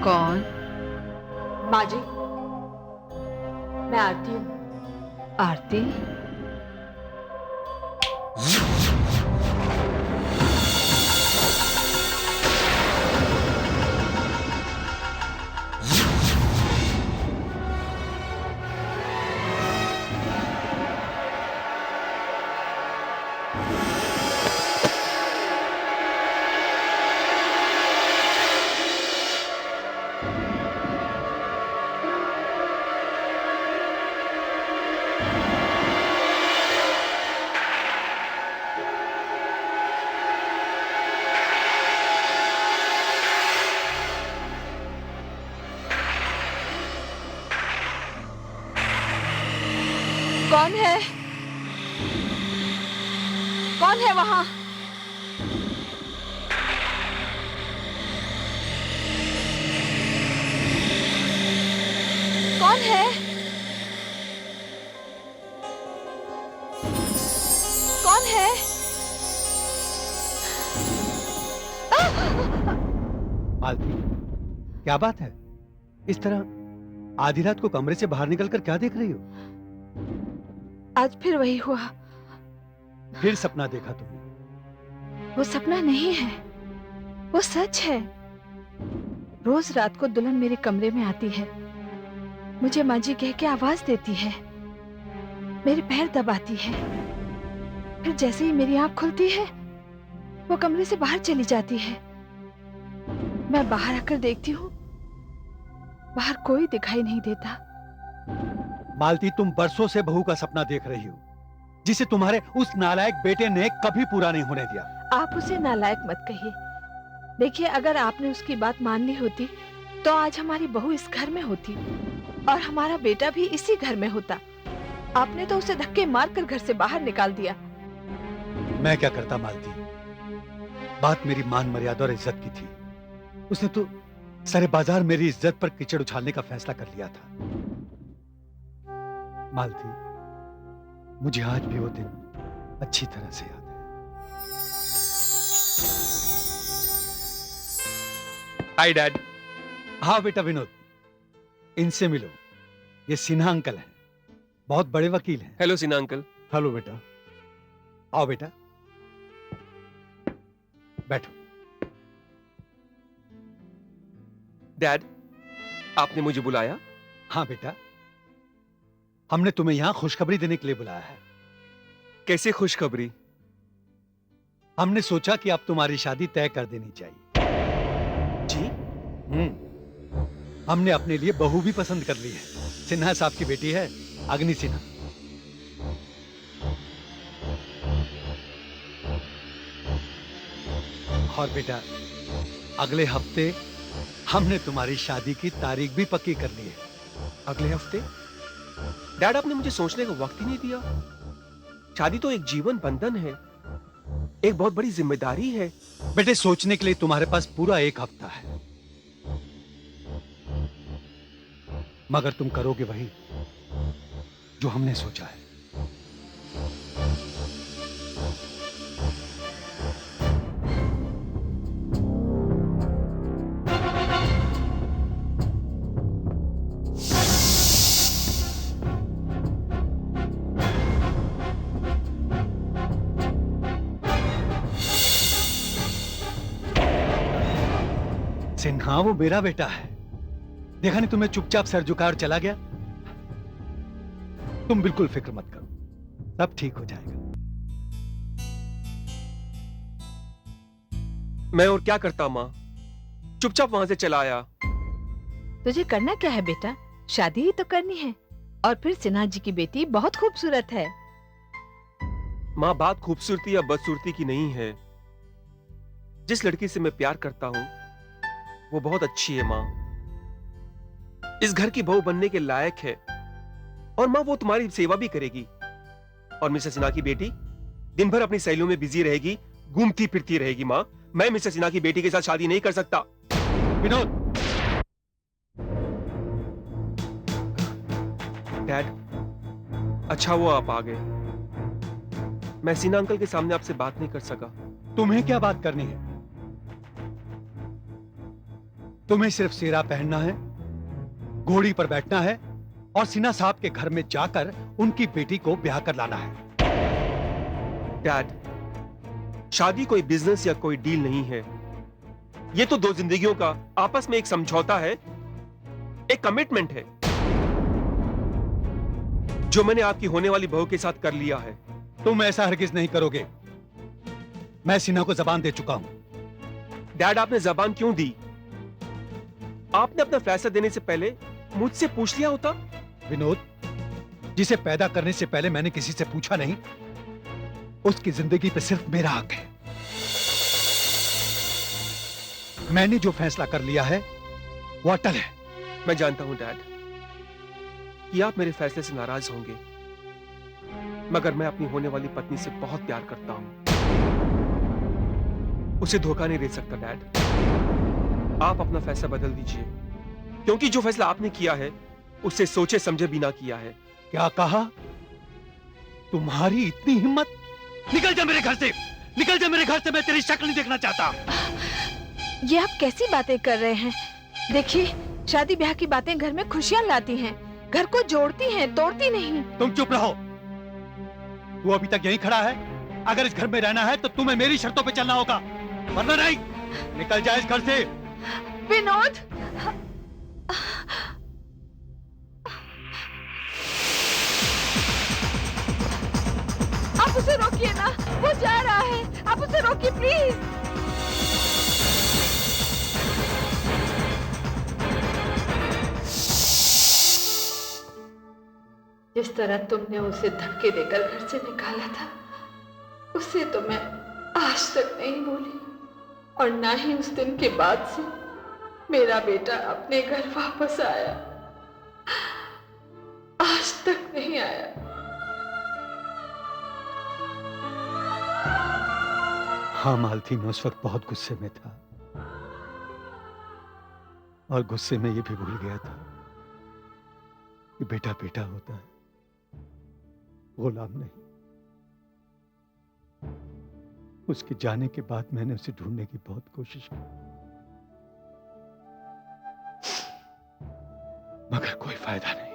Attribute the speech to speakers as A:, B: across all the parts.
A: कौन?
B: माँ जी, मैं आरती हूँ।
A: आरती?
B: कौन है? कौन है वहां? कौन है? कौन है?
C: मालती, क्या बात है? इस तरह आधी रात को कमरे से बाहर निकलकर क्या देख रही हो?
B: आज फिर वही हुआ।
C: फिर सपना देखा तुमने?
B: वो सपना नहीं है, वो सच है। रोज रात को दुल्हन मेरे कमरे में आती है, मुझे माँ जी कह के आवाज देती है, मेरे पैर दबाती है। फिर जैसे ही मेरी आंख खुलती है, वो कमरे से बाहर चली जाती है। मैं बाहर आकर देखती हूँ, बाहर कोई दिखाई नहीं देता।
C: मालती, तुम बरसों से बहू का सपना देख रही हो, जिसे तुम्हारे उस नालायक बेटे ने कभी पूरा नहीं होने दिया।
B: आप उसे नालायक मत कहिए। देखिए, अगर आपने उसकी बात मान ली होती तो आज हमारी बहू इस घर में होती और हमारा बेटा भी इसी घर में होता। आपने तो उसे धक्के मारकर घर से बाहर निकाल दिया।
C: मैं क्या करता मालती, बात मेरी मान मर्यादा और इज्जत की थी। उसने तो सारे बाजार मेरी इज्जत पर कीचड़ उछालने का फैसला कर लिया था। मालती, मुझे आज भी वो दिन अच्छी तरह से याद है।
D: Hi dad.
C: हाँ बेटा विनोद, इनसे मिलो। ये सिन्हा अंकल हैं, बहुत बड़े वकील हैं।
D: Hello Sinha uncle.
C: हेलो बेटा, आओ बेटा, बैठो।
D: डैड, आपने मुझे बुलाया?
C: हाँ बेटा, हमने तुम्हें यहां खुशखबरी देने के लिए बुलाया है।
D: कैसे खुशखबरी?
C: हमने सोचा कि अब तुम्हारी शादी तय कर देनी चाहिए।
D: जी?
C: हमने अपने लिए बहू भी पसंद कर ली है। सिन्हा साहब की बेटी है, अग्नि सिन्हा। और बेटा, अगले हफ्ते हमने तुम्हारी शादी की तारीख भी पक्की कर ली है।
D: अगले हफ्ते? डैड, आपने मुझे सोचने का वक्त ही नहीं दिया। शादी तो एक जीवन बंधन है, एक बहुत बड़ी जिम्मेदारी है।
C: बेटे, सोचने के लिए तुम्हारे पास पूरा एक हफ्ता है, मगर तुम करोगे वही जो हमने सोचा है। सिन्हा वो मेरा बेटा है, देखा नहीं तुम्हें? चुपचाप सर झुकाकर चला गया। तुम बिल्कुल फिक्र मत करो, सब ठीक हो जाएगा।
D: मैं और क्या करता माँ, चुपचाप वहां से चला आया।
B: तुझे करना क्या है बेटा? शादी ही तो करनी है। और फिर सिन्हा जी की बेटी बहुत खूबसूरत है।
D: माँ, बात खूबसूरती या बदसूरती की नहीं है। जिस लड़की से मैं प्यार करता हूं वो बहुत अच्छी है माँ, इस घर की बहू बनने के लायक है। और माँ, वो तुम्हारी सेवा भी करेगी। और मिस्टर सिन्हा की बेटी दिन भर अपनी सहेलियों में बिजी रहेगी, घूमती फिरती रहेगी। माँ, मैं मिस्टर सिन्हा की बेटी के साथ शादी नहीं कर सकता।
C: विनोद!
D: डैड, अच्छा हुआ आप आ गए। मैं सिन्हा अंकल के सामने आपसे बात नहीं कर सका।
C: तुम्हें क्या बात करनी है? तुम्हें सिर्फ सेरा पहनना है, घोड़ी पर बैठना है और सिन्हा साहब के घर में जाकर उनकी बेटी को ब्याह कर लाना है।
D: डैड, शादी कोई बिजनेस या कोई डील नहीं है। ये तो दो जिंदगियों का आपस में एक समझौता है, एक कमिटमेंट है जो मैंने आपकी होने वाली बहू के साथ कर लिया है।
C: तुम ऐसा हरगिज नहीं करोगे। मैं सिन्हा को जबान दे चुका हूं।
D: डैड, आपने जबान क्यों दी? आपने अपना फैसला देने से पहले मुझसे पूछ लिया होता।
C: विनोद, जिसे पैदा करने से पहले मैंने किसी से पूछा नहीं, उसकी जिंदगी पे सिर्फ मेरा हक है। मैंने जो फैसला कर लिया है वो अटल है।
D: मैं जानता हूं डैड कि आप मेरे फैसले से नाराज होंगे, मगर मैं अपनी होने वाली पत्नी से बहुत प्यार करता हूं। उसे धोखा नहीं दे सकता डैड। आप अपना फैसला बदल दीजिए, क्योंकि जो फैसला आपने किया है उसे सोचे समझे बिना किया है।
C: क्या कहा? तुम्हारी इतनी हिम्मत? निकल जा मेरे घर से, निकल जा मेरे घर से। मैं तेरी शक्ल नहीं देखना चाहता।
B: ये आप कैसी बातें कर रहे हैं? देखिए, शादी ब्याह की बातें घर में खुशियां लाती हैं, घर को जोड़ती हैं, तोड़ती नहीं।
C: तुम चुप रहो। तू अभी तक यहीं खड़ा है। अगर इस घर में रहना है तो तुम्हें मेरी शर्तों पे चलना होगा, वरना नहीं। निकल जा इस घर से।
B: विनोद, आप उसे रोकिए ना, वो जा रहा है। आप उसे रोकिए प्लीज। जिस तरह तुमने उसे धक्के देकर घर से निकाला था, उससे तो मैं आज तक नहीं भूली, और ना ही उस दिन के बाद से मेरा बेटा अपने घर वापस आया। आज तक नहीं आया।
C: हाँ मालती, मैं उस वक्त बहुत गुस्से में था, और गुस्से में ये भी भूल गया था कि बेटा बेटा होता है, गुलाम नहीं। उसके जाने के बाद मैंने उसे ढूंढने की बहुत कोशिश की, मगर कोई फायदा नहीं।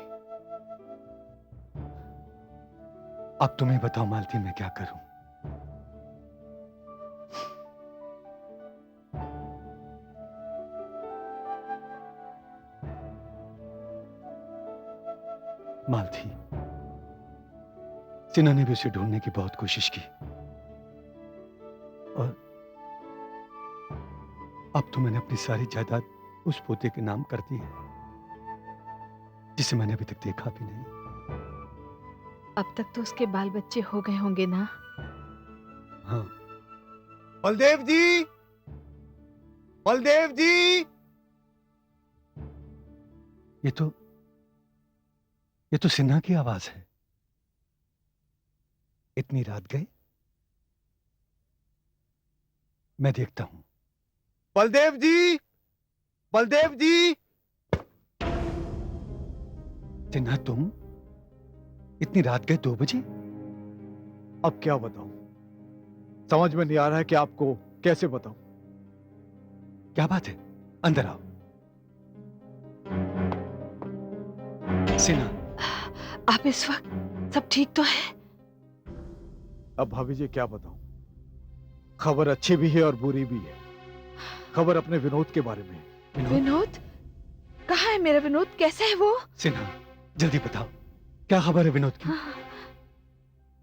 C: अब तुम्हें बताओ मालती, मैं क्या करूं? मालती, सिन्हा ने भी उसे ढूंढने की बहुत कोशिश की, और अब तो मैंने अपनी सारी जायदाद उस पोते के नाम कर दी है, जिसे मैंने अभी तक देखा भी नहीं।
B: अब तक तो उसके बाल बच्चे हो गए होंगे ना?
C: हाँ।
A: बलदेव जी, बलदेव जी।
C: ये तो सिन्हा की आवाज है। इतनी रात गए? मैं देखता हूं।
A: बलदेव जी, बलदेव जी।
C: सिन्हा, तुम इतनी रात गए 2 बजे?
A: अब क्या बताऊं, समझ में नहीं आ रहा है कि आपको कैसे बताऊं।
C: क्या बात है? अंदर आओ। सिन्हा,
B: आप इस वक्त सब ठीक तो है?
A: अब भाभी जी क्या बताऊं, खबर अच्छी भी है और बुरी भी है। खबर अपने विनोद के बारे में है।
B: विनोद? कहाँ है मेरा विनोद? कैसा है वो?
C: सिन्हा, जल्दी बताओ, क्या खबर है विनोद की?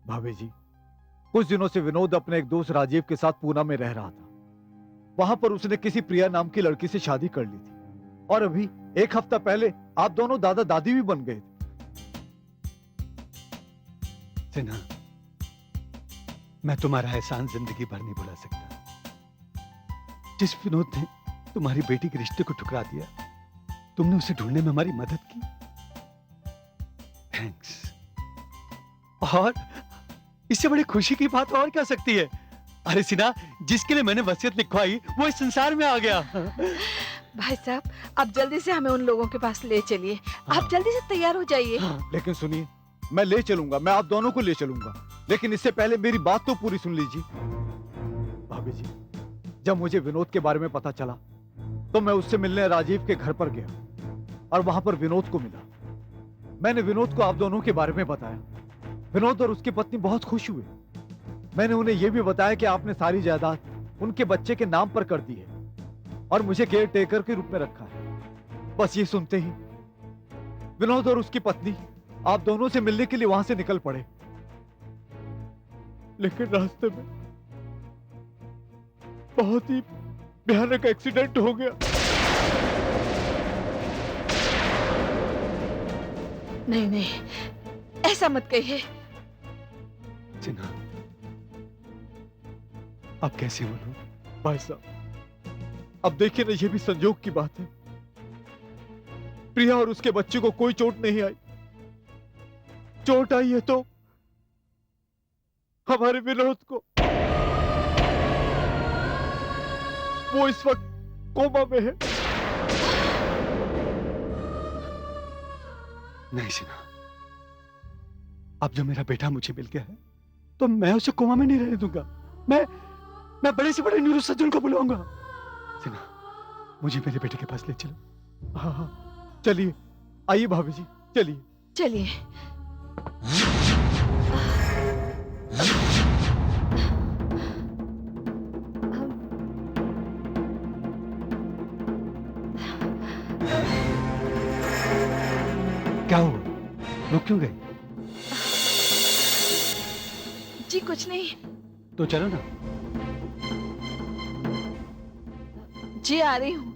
A: भाभी जी, कुछ दिनों से विनोद अपने एक दोस्त राजीव के साथ पूना में रह रहा था। वहां पर उसने किसी प्रिया नाम की लड़की से शादी कर ली थी, और अभी 1 हफ्ता पहले आप दोनों दादा दादी भी बन गए थे।
C: सिन्हा, मैं तुम्हारा एहसान जिंदगी भर नहीं भुला सकता। जिस विनोद ने तुम्हारी बेटी के रिश्ते को ठुकरा दिया, तुमने उसे ढूंढने में हमारी मदद की। थैंक्स। और इससे बड़ी खुशी की बात और क्या सकती है? अरे सिन्हा, जिसके लिए मैंने वसीयत लिखवाई वो इस संसार में आ गया।
B: भाई साहब, आप जल्दी से हमें उन लोगों के पास ले चलिए। आप जल्दी से तैयार हो जाइए।
A: लेकिन सुनिए, मैं ले चलूंगा, मैं आप दोनों को ले चलूंगा, लेकिन इससे पहले मेरी बात तो पूरी सुन लीजिए। भाभी जी, जब मुझे विनोद के बारे में पता चला तो मैं उससे मिलने राजीव के घर पर गया और वहां पर विनोद को मिला। मैंने विनोद को आप दोनों के बारे में बताया। विनोद और उसकी पत्नी बहुत खुश हुए। मैंने उन्हें यह भी बताया कि आपने सारी जायदाद उनके बच्चे के नाम पर कर दी है और मुझे केयर टेकर के रूप में रखा है। बस ये सुनते ही विनोद और उसकी पत्नी आप दोनों से मिलने के लिए वहां से निकल पड़े, लेकिन रास्ते में बहुत ही भयानक एक्सीडेंट हो गया।
B: नहीं नहीं, ऐसा मत कहिए।
C: सिन्हा, आप कैसे बोलो?
A: भाई साहब, अब देखिए ना, ये भी संजोग की बात है। प्रिया और उसके बच्चे को कोई चोट नहीं आई। चोट आई है तो हमारे विनोद को। वो इस वक्त कोमा में है।
C: नहीं सिन्हा, अब जो मेरा बेटा मुझे मिल गया है तो मैं उसे कोमा में नहीं रहने दूंगा। मैं बड़े से बड़े न्यूरोसर्जन को बुलाऊंगा। सिन्हा, मुझे मेरे बेटे के पास ले चलो।
A: हाँ हाँ, चलिए, आइए भाभी जी, चलिए।
B: चलिए।
C: क्या हुआ? रुक क्यों गई?
B: जी कुछ नहीं।
C: तो चलो ना।
B: जी आ रही हूँ।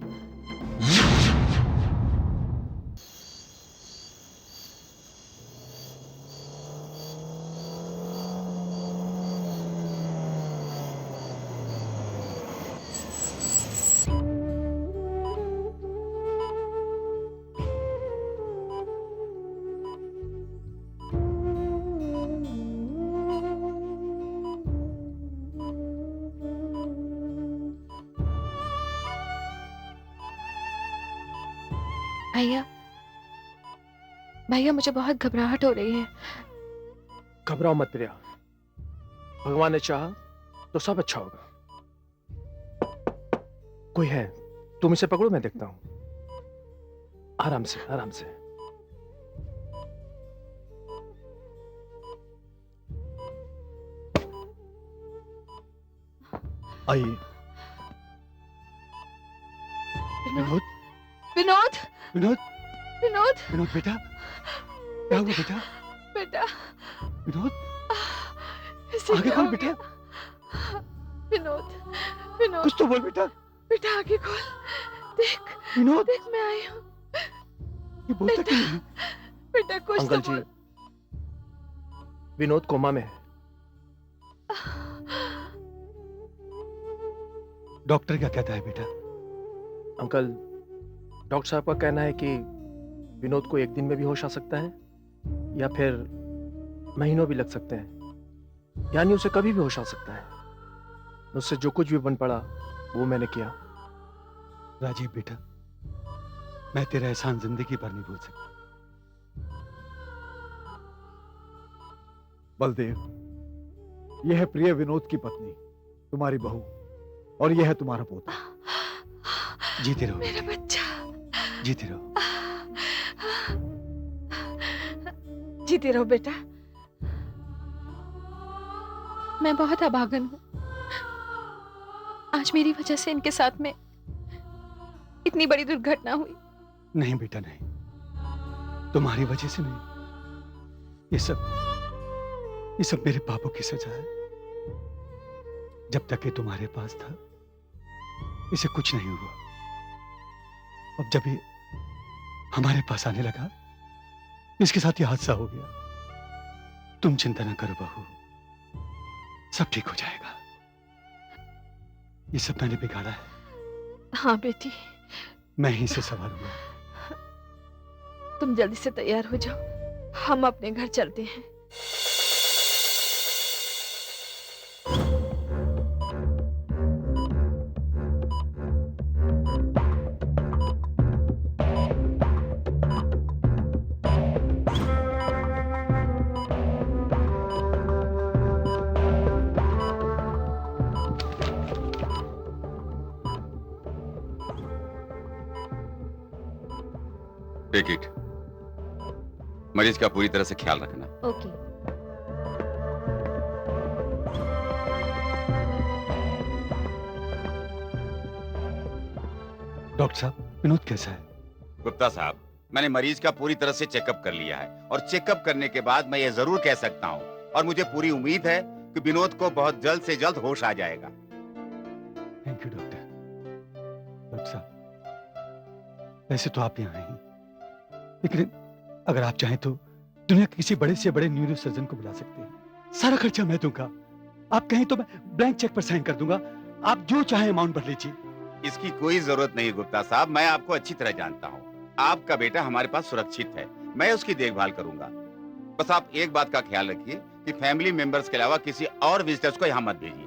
B: भैया, भैया मुझे बहुत घबराहट हो रही है।
D: घबराओ मत प्रिया, भगवान ने चाहा तो सब अच्छा होगा। कोई है, तुम इसे पकड़ो, मैं देखता हूं। आराम से, आराम से।
A: आइए।
C: विनोद,
B: विनोद,
C: विनोद,
B: विनोद,
C: विनोद बेटा, क्या हुआ बेटा?
B: बेटा,
C: विनोद,
B: इसे
C: आगे
B: क्या
C: खोल
B: हो
C: बेटा।
B: गया? विनोद, विनोद,
C: कुछ तो बोल बेटा।
B: बेटा आगे खोल। देख,
C: विनोद,
B: देख मैं आई हूँ।
C: ये बोलता क्यों नहीं?
B: बेटा कुछ
D: अंकल
B: तो
D: जी,
B: बोल।
D: विनोद कोमा में है।
C: डॉक्टर क्या कहता है बेटा?
D: अंकल, डॉक्टर साहब का कहना है कि विनोद को एक दिन में भी होश आ सकता है या फिर महीनों भी लग सकते हैं, यानी उसे कभी भी होश आ सकता है। उससे जो कुछ भी बन पड़ा वो मैंने किया।
C: राजीव बेटा, मैं तेरा एहसान जिंदगी भर नहीं भूल सकता।
A: बलदेव, यह है प्रिय विनोद की पत्नी, तुम्हारी बहू, और यह है तुम्हारा पोता।
C: जीते रहो,
B: मेरा बच्चा,
C: जीते रहो।
B: जीती रहो बेटा। मैं बहुत अभागन हूँ। आज मेरी वजह से इनके साथ में इतनी बड़ी दुर्घटना हुई।
C: नहीं बेटा नहीं, तुम्हारी वजह से नहीं। ये सब मेरे पापों की सजा है। जब तक ये तुम्हारे पास था इसे कुछ नहीं हुआ, अब जब ये हमारे पास आने लगा इसके साथ ये हादसा हो गया। तुम चिंता न करो बहू, सब ठीक हो जाएगा। ये सब मैंने बिगाड़ा है।
B: हाँ बेटी,
C: मैं ही से संभालूंगा।
B: तुम जल्दी से तैयार हो जाओ, हम अपने घर चलते हैं।
E: Take it. मरीज का पूरी तरह से ख्याल रखना।
F: ओके।
C: डॉक्टर साहब, विनोद कैसा है?
E: गुप्ता साहब, मैंने मरीज का पूरी तरह से चेकअप कर लिया है और चेकअप करने के बाद मैं ये जरूर कह सकता हूँ और मुझे पूरी उम्मीद है कि विनोद को बहुत जल्द से जल्द होश आ जाएगा।
C: Thank you doctor. डॉक्टर साहब, वैसे तो आप यहाँ हैं, लेकिन अगर आप चाहें तो दुनिया के किसी बड़े से बड़े न्यूरो सर्जन को बुला सकते हैं। सारा खर्चा मैं दूंगा। आप कहें तो मैं ब्लैंक चेक पर साइन कर दूंगा। आप जो चाहे अमाउंट भर लीजिए।
E: इसकी कोई जरूरत नहीं गुप्ता साहब, मैं आपको अच्छी तरह जानता हूँ। आपका बेटा हमारे पास सुरक्षित है, मैं उसकी देखभाल करूंगा। बस आप एक बात का ख्याल रखिए कि फैमिली मेंबर्स के अलावा किसी और विजिटर्स को यहाँ मत भेजिए।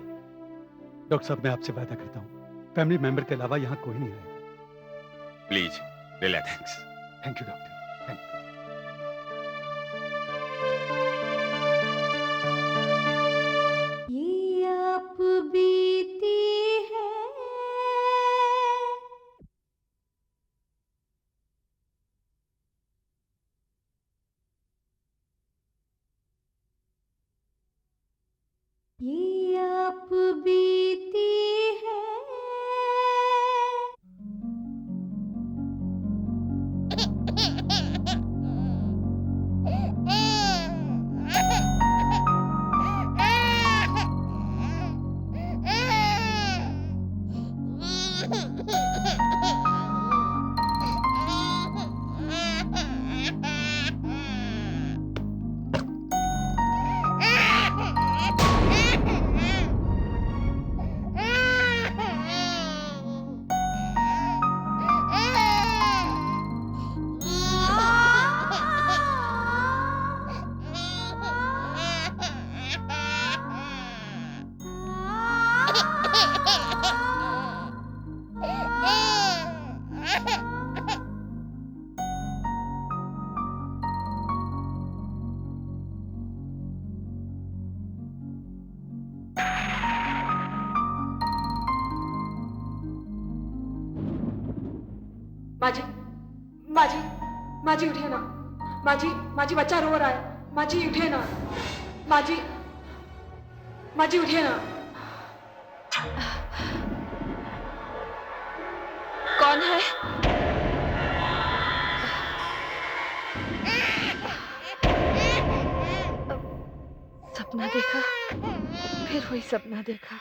C: डॉक्टर साहब, मैं आपसे वादा करता हूँ, फैमिली मेंबर के अलावा यहाँ कोई नहीं आएगा।
E: Please relax.
C: Thank you doctor. Thank you.
F: ये आप बीती है। ये आप बीती है।
G: माजी, माजी, माजी उठिए ना। माजी, माजी बच्चा रो रहा है। माजी उठिए ना। माजी, माजी उठिए ना।
B: कौन है? सपना देखा, फिर वही सपना देखा।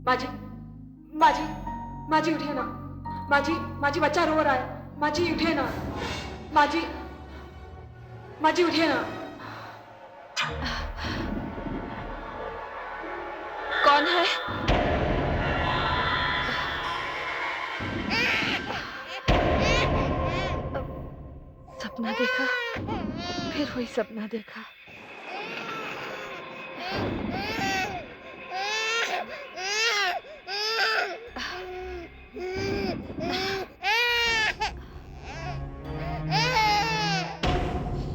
G: माजी, माजी, माजी उठिए ना। माजी, माजी बच्चा रो रहा है। माजी उठिए ना। माजी, माजी उठिए ना।
B: कौन है? सपना देखा, फिर वही सपना देखा।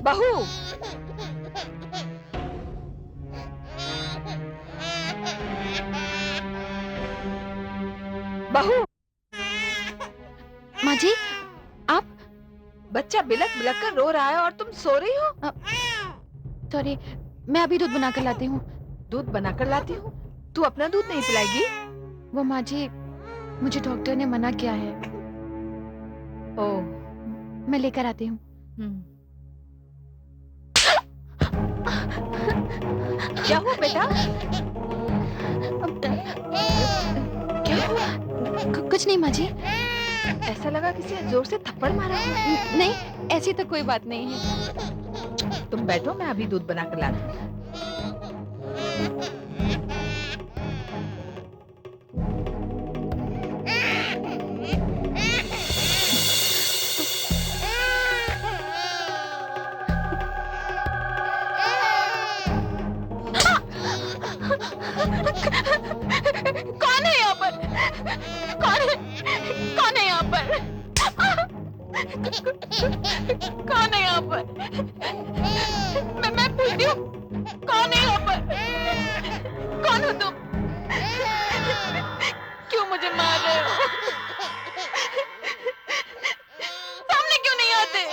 B: बहू, बहू,
F: माँ जी, आप?
B: बच्चा बिलक बिलक कर रो रहा है और तुम सो रही हो।
F: सॉरी, मैं अभी दूध बना कर लाती हूँ।
B: दूध बनाकर लाती हूँ? तू अपना दूध नहीं पिलाएगी?
F: वो माँ जी, मुझे डॉक्टर ने मना किया है।
B: ओह,
F: मैं लेकर आती हूँ।
B: क्या हुआ बेटा? क्या हुआ?
F: कुछ नहीं माँ जी।
B: ऐसा लगा किसी ने जोर से थप्पड़ मारा हो।
F: नहीं, ऐसी तो कोई बात नहीं है।
B: तुम बैठो, मैं अभी दूध बनाकर लाती हूँ। कौन है यहाँ पर? मैं पूछती हूँ, कौन है यहाँ पर? कौन हो तुम? क्यों मुझे मार रहे हो? सामने क्यों नहीं आते?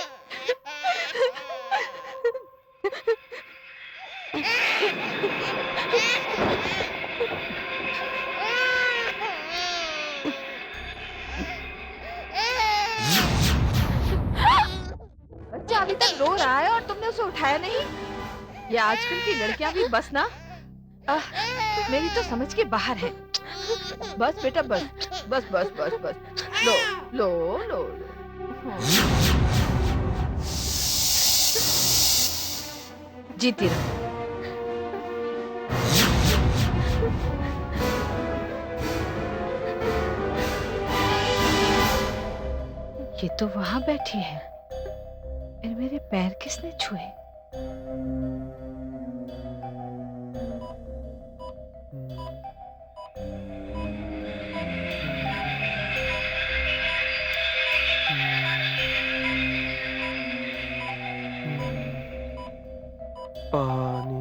B: बच्चा अभी तक रो रहा है और तुमने उसे उठाया नहीं? ये आजकल की लड़कियां भी बस ना, मेरी तो समझ के बाहर है। बस बेटा बस बस बस बस बस, लो लो लो लो। जीती रहो। ये तो वहां बैठी है, फिर मेरे पैर किसने छुए?
D: पानी।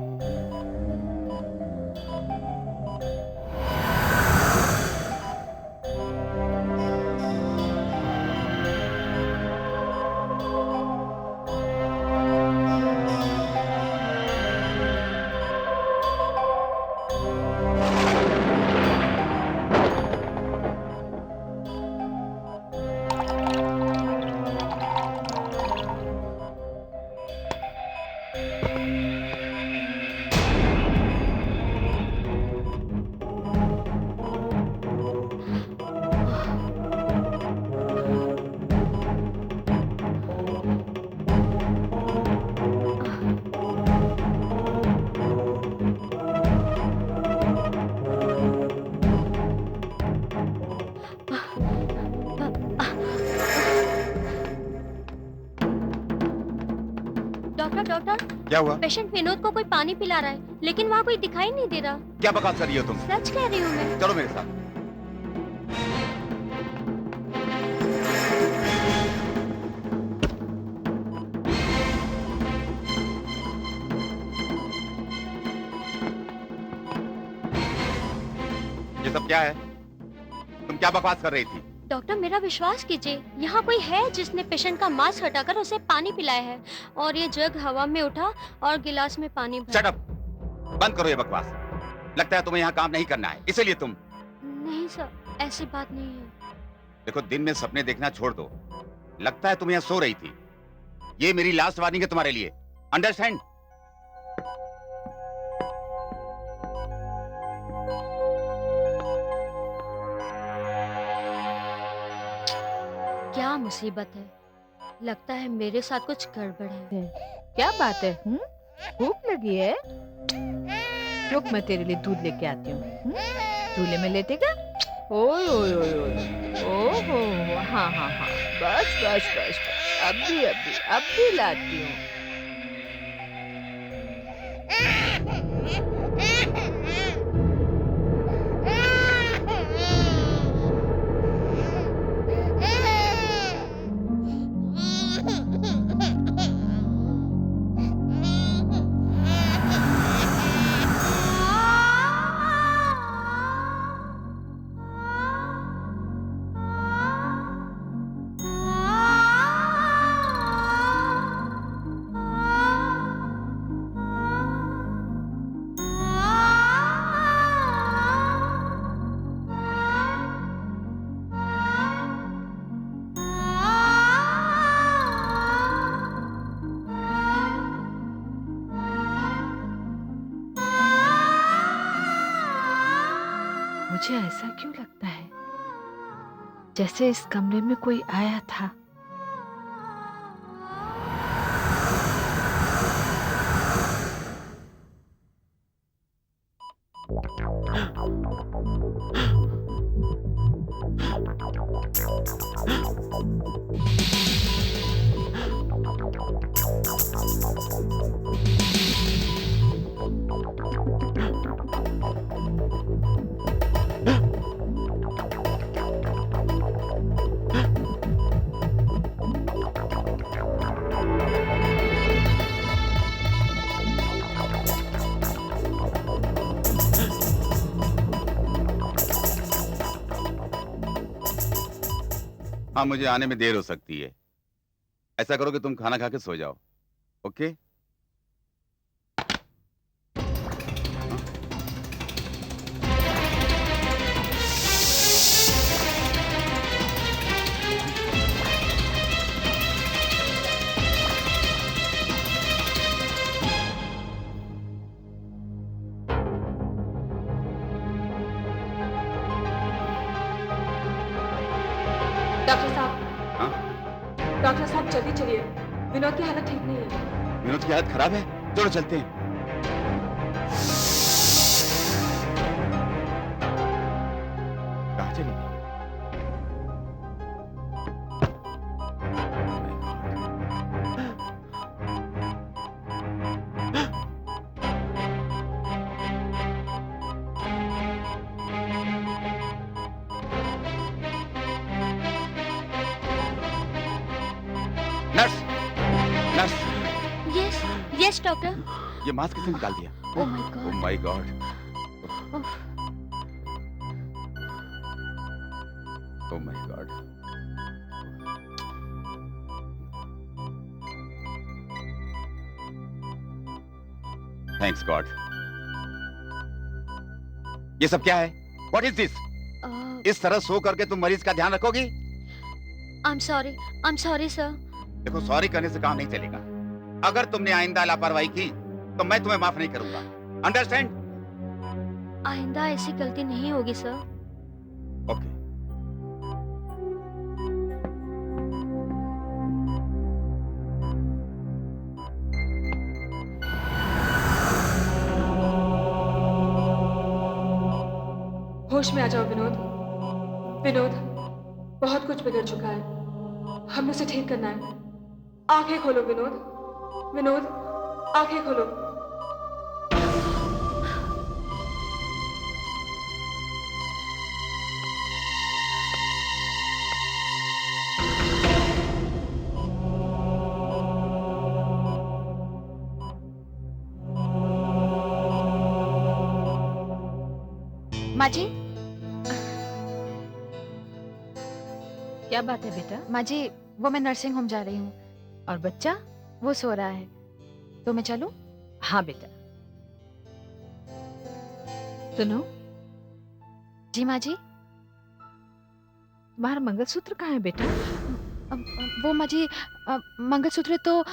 F: डॉक्टर डॉक्टर,
E: क्या हुआ?
F: पेशेंट विनोद को कोई पानी पिला रहा है, लेकिन वहाँ कोई दिखाई नहीं दे रहा।
E: क्या बकवास कर रही हो तुम?
F: सच कह रही हूँ मैं।
E: चलो मेरे साथ। ये सब क्या है? तुम क्या बकवास कर रही थी?
F: डॉक्टर मेरा विश्वास कीजिए, यहाँ कोई है जिसने पेशेंट का मास्क हटाकर उसे पानी पिलाया है और ये जग हवा में उठा और गिलास में पानी भरा।
E: Shut up! बंद करो ये बकवास। लगता है तुम्हें यहाँ काम नहीं करना है, इसीलिए तुम।
F: नहीं सर, ऐसी बात नहीं है।
E: देखो, दिन में सपने देखना छोड़ दो। लगता है तुम यहाँ सो रही थी। ये मेरी लास्ट वार्निंग है तुम्हारे लिए, अंडरस्टैंड?
F: क्या मुसीबत है, लगता है मेरे साथ कुछ गड़बड़ है।
B: क्या बात है? भूख लगी है? रुक, मैं तेरे लिए दूध लेके आती हूँ। झूले में लेटेगा? ओए ओए ओए ओए, ओहो, हाँ हाँ हाँ, बस बस बस बस, अब भी लाती हूँ। मुझे ऐसा क्यों लगता है जैसे इस कमरे में कोई आया था?
E: हाँ, मुझे आने में देर हो सकती है। ऐसा करो कि तुम खाना खा के सो जाओ। ओके?
G: डॉक्टर साहब,
E: हाँ?
G: डॉक्टर साहब जल्दी चलिए, विनोद की हालत ठीक नहीं है।
E: विनोद की हालत खराब है? चलो चलते हैं। कहाँ चली गई? Nurse, nurse,
F: yes yes doctor.
E: ये मास्क किसने निकाल दिया?
F: Oh my
E: oh
F: god.
E: My god. Oh my god. Thanks god. ये सब क्या है? What is this? इस तरह सो करके तुम मरीज का ध्यान रखोगी?
F: I am sorry sir.
E: देखो, सॉरी करने से काम नहीं चलेगा। अगर तुमने आइंदा लापरवाही की तो मैं तुम्हें माफ नहीं करूंगा। अंडरस्टैंड?
F: आइंदा ऐसी गलती नहीं होगी सर।
E: ओके।
G: होश में आ जाओ विनोद। विनोद, बहुत कुछ बिगड़ चुका है, हमें उसे ठीक करना है। आंखें खोलो विनोद, विनोद आंखें खोलो।
B: माँ जी, क्या बात है बेटा?
H: माँ जी, वो मैं नर्सिंग होम जा रही हूँ।
B: और बच्चा?
H: वो सो रहा है, तो मैं चलूं?
B: हाँ बेटा। सुनो,
H: जी माँ जी।
B: तुम्हारा मंगलसूत्र कहाँ है बेटा?
H: वो माँ जी, मंगलसूत्र तो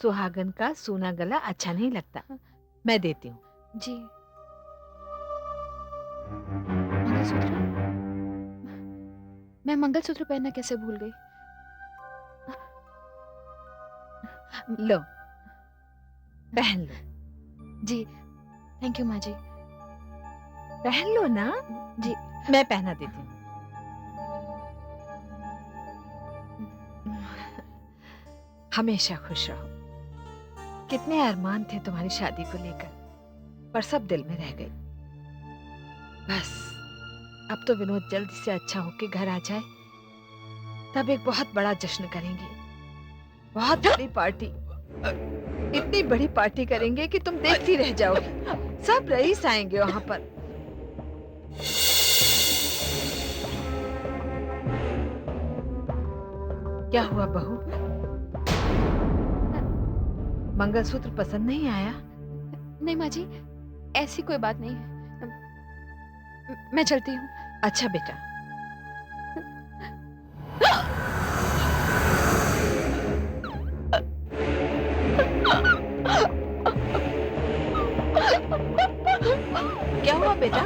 B: सुहागन का सूना गला अच्छा नहीं लगता, मैं देती हूँ।
H: जी। मंगलसूत्र? मैं मंगलसूत्र पहनना कैसे भूल गई?
B: लो, पहन लो।
H: जी, थैंक यू माँ जी।
B: पहन लो ना।
H: जी।
B: मैं पहना देती हूँ। हमेशा खुश रहो। कितने अरमान थे तुम्हारी शादी को लेकर, पर सब दिल में रह गए। बस अब तो विनोद जल्दी से अच्छा होके घर आ जाए, तब एक बहुत बड़ा जश्न करेंगे, बहुत बड़ी पार्टी। इतनी बड़ी पार्टी करेंगे कि तुम देखती रह जाओगी। सब रईस आएंगे वहां पर। क्या हुआ बहू? मंगलसूत्र पसंद नहीं आया?
H: नहीं माँ जी, ऐसी कोई बात नहीं है। मैं चलती हूँ।
B: अच्छा बेटा। क्या हुआ बेटा?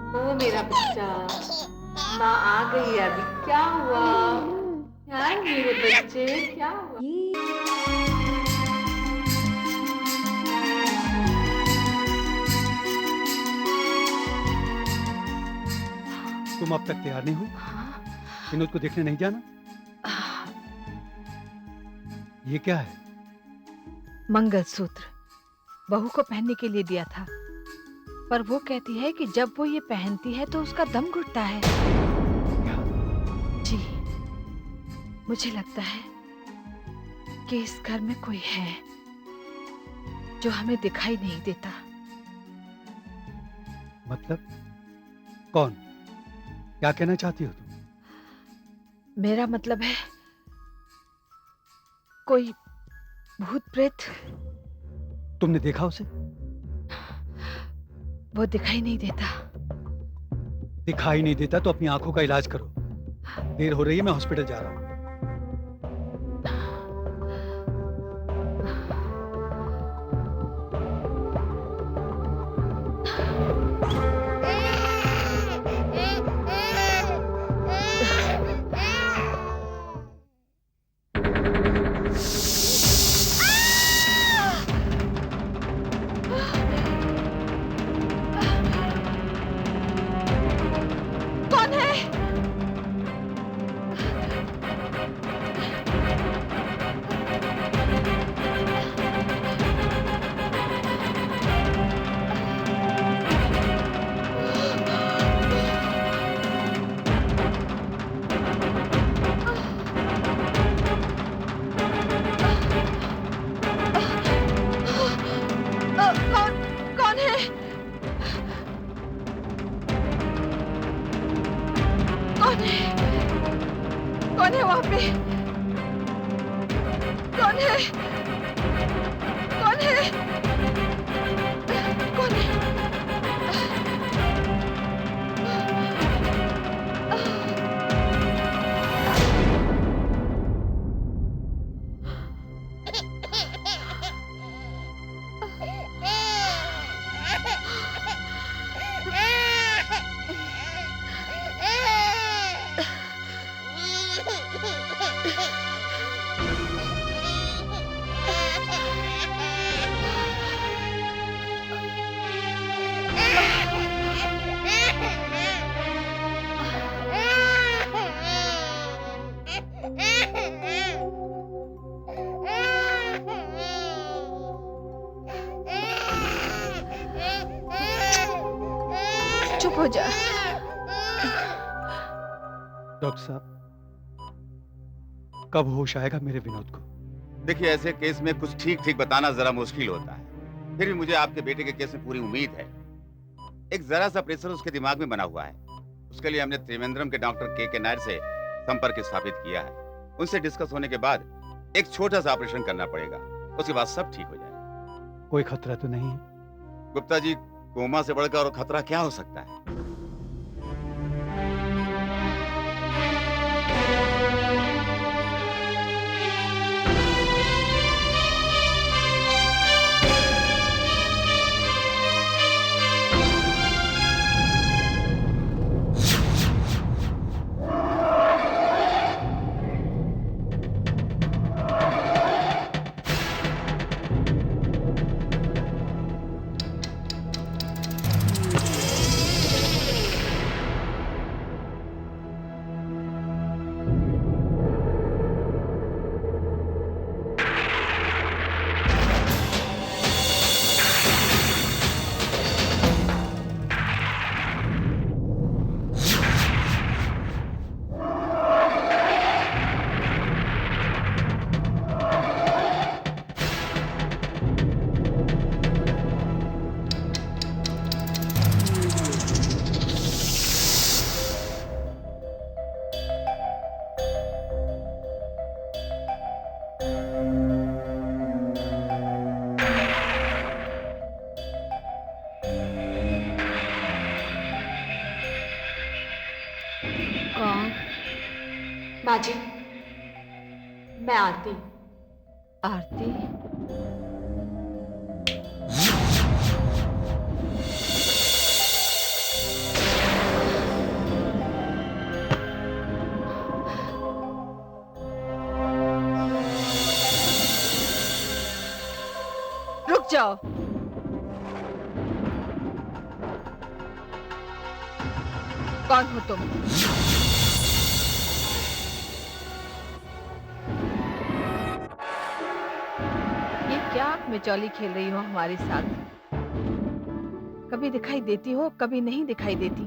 G: ओ मेरा बच्चा, माँ आ गई है अभी। क्या हुआ यार मेरे बच्चे, क्या हुआ?
C: तुम अब तक तैयार नहीं हुई?
B: हाँ,
C: विनोद को देखने नहीं जाना? ये क्या है?
B: मंगलसूत्र बहू को पहनने के लिए दिया था, पर वो कहती है कि जब वो ये पहनती है तो उसका दम घुटता है। जी, मुझे लगता है कि इस घर में कोई है जो हमें दिखाई नहीं देता।
C: मतलब कौन? क्या कहना चाहती हो तुम?
B: मेरा मतलब है कोई भूत प्रेत।
C: तुमने देखा उसे?
B: वो दिखाई नहीं देता।
C: दिखाई नहीं देता तो अपनी आंखों का इलाज करो। देर हो रही है, मैं हॉस्पिटल जा रहा हूँ।
B: कौन है? कौन है? कौन है? कौन है वहां पे? कौन है? कौन है? कौन है? चुप हो जा।
C: डॉक्टर साहब, कब होश आएगा मेरे विनोद को?
E: देखिए, ऐसे केस में कुछ ठीक ठीक बताना जरा मुश्किल होता है। फिर भी मुझे आपके बेटे के केस में पूरी उम्मीद है। एक जरा सा प्रेशर उसके दिमाग में बना हुआ है। उसके लिए हमने त्रिवेंद्रम के डॉक्टर के नायर से संपर्क स्थापित किया है। उनसे डिस्कस होने के बाद एक छोटा सा ऑपरेशन करना पड़ेगा। उसके बाद सब ठीक हो जाएगा।
C: कोई खतरा तो नहीं है?
E: गुप्ता जी, कोमा से बढ़कर और खतरा क्या हो सकता है?
B: कौन?
G: माँ जी, मैं आरती।
B: आरती? जाओ। कौन हो तुम? ये क्या आप मिचौली खेल रही हो हमारे साथ? कभी दिखाई देती हो, कभी नहीं दिखाई देती।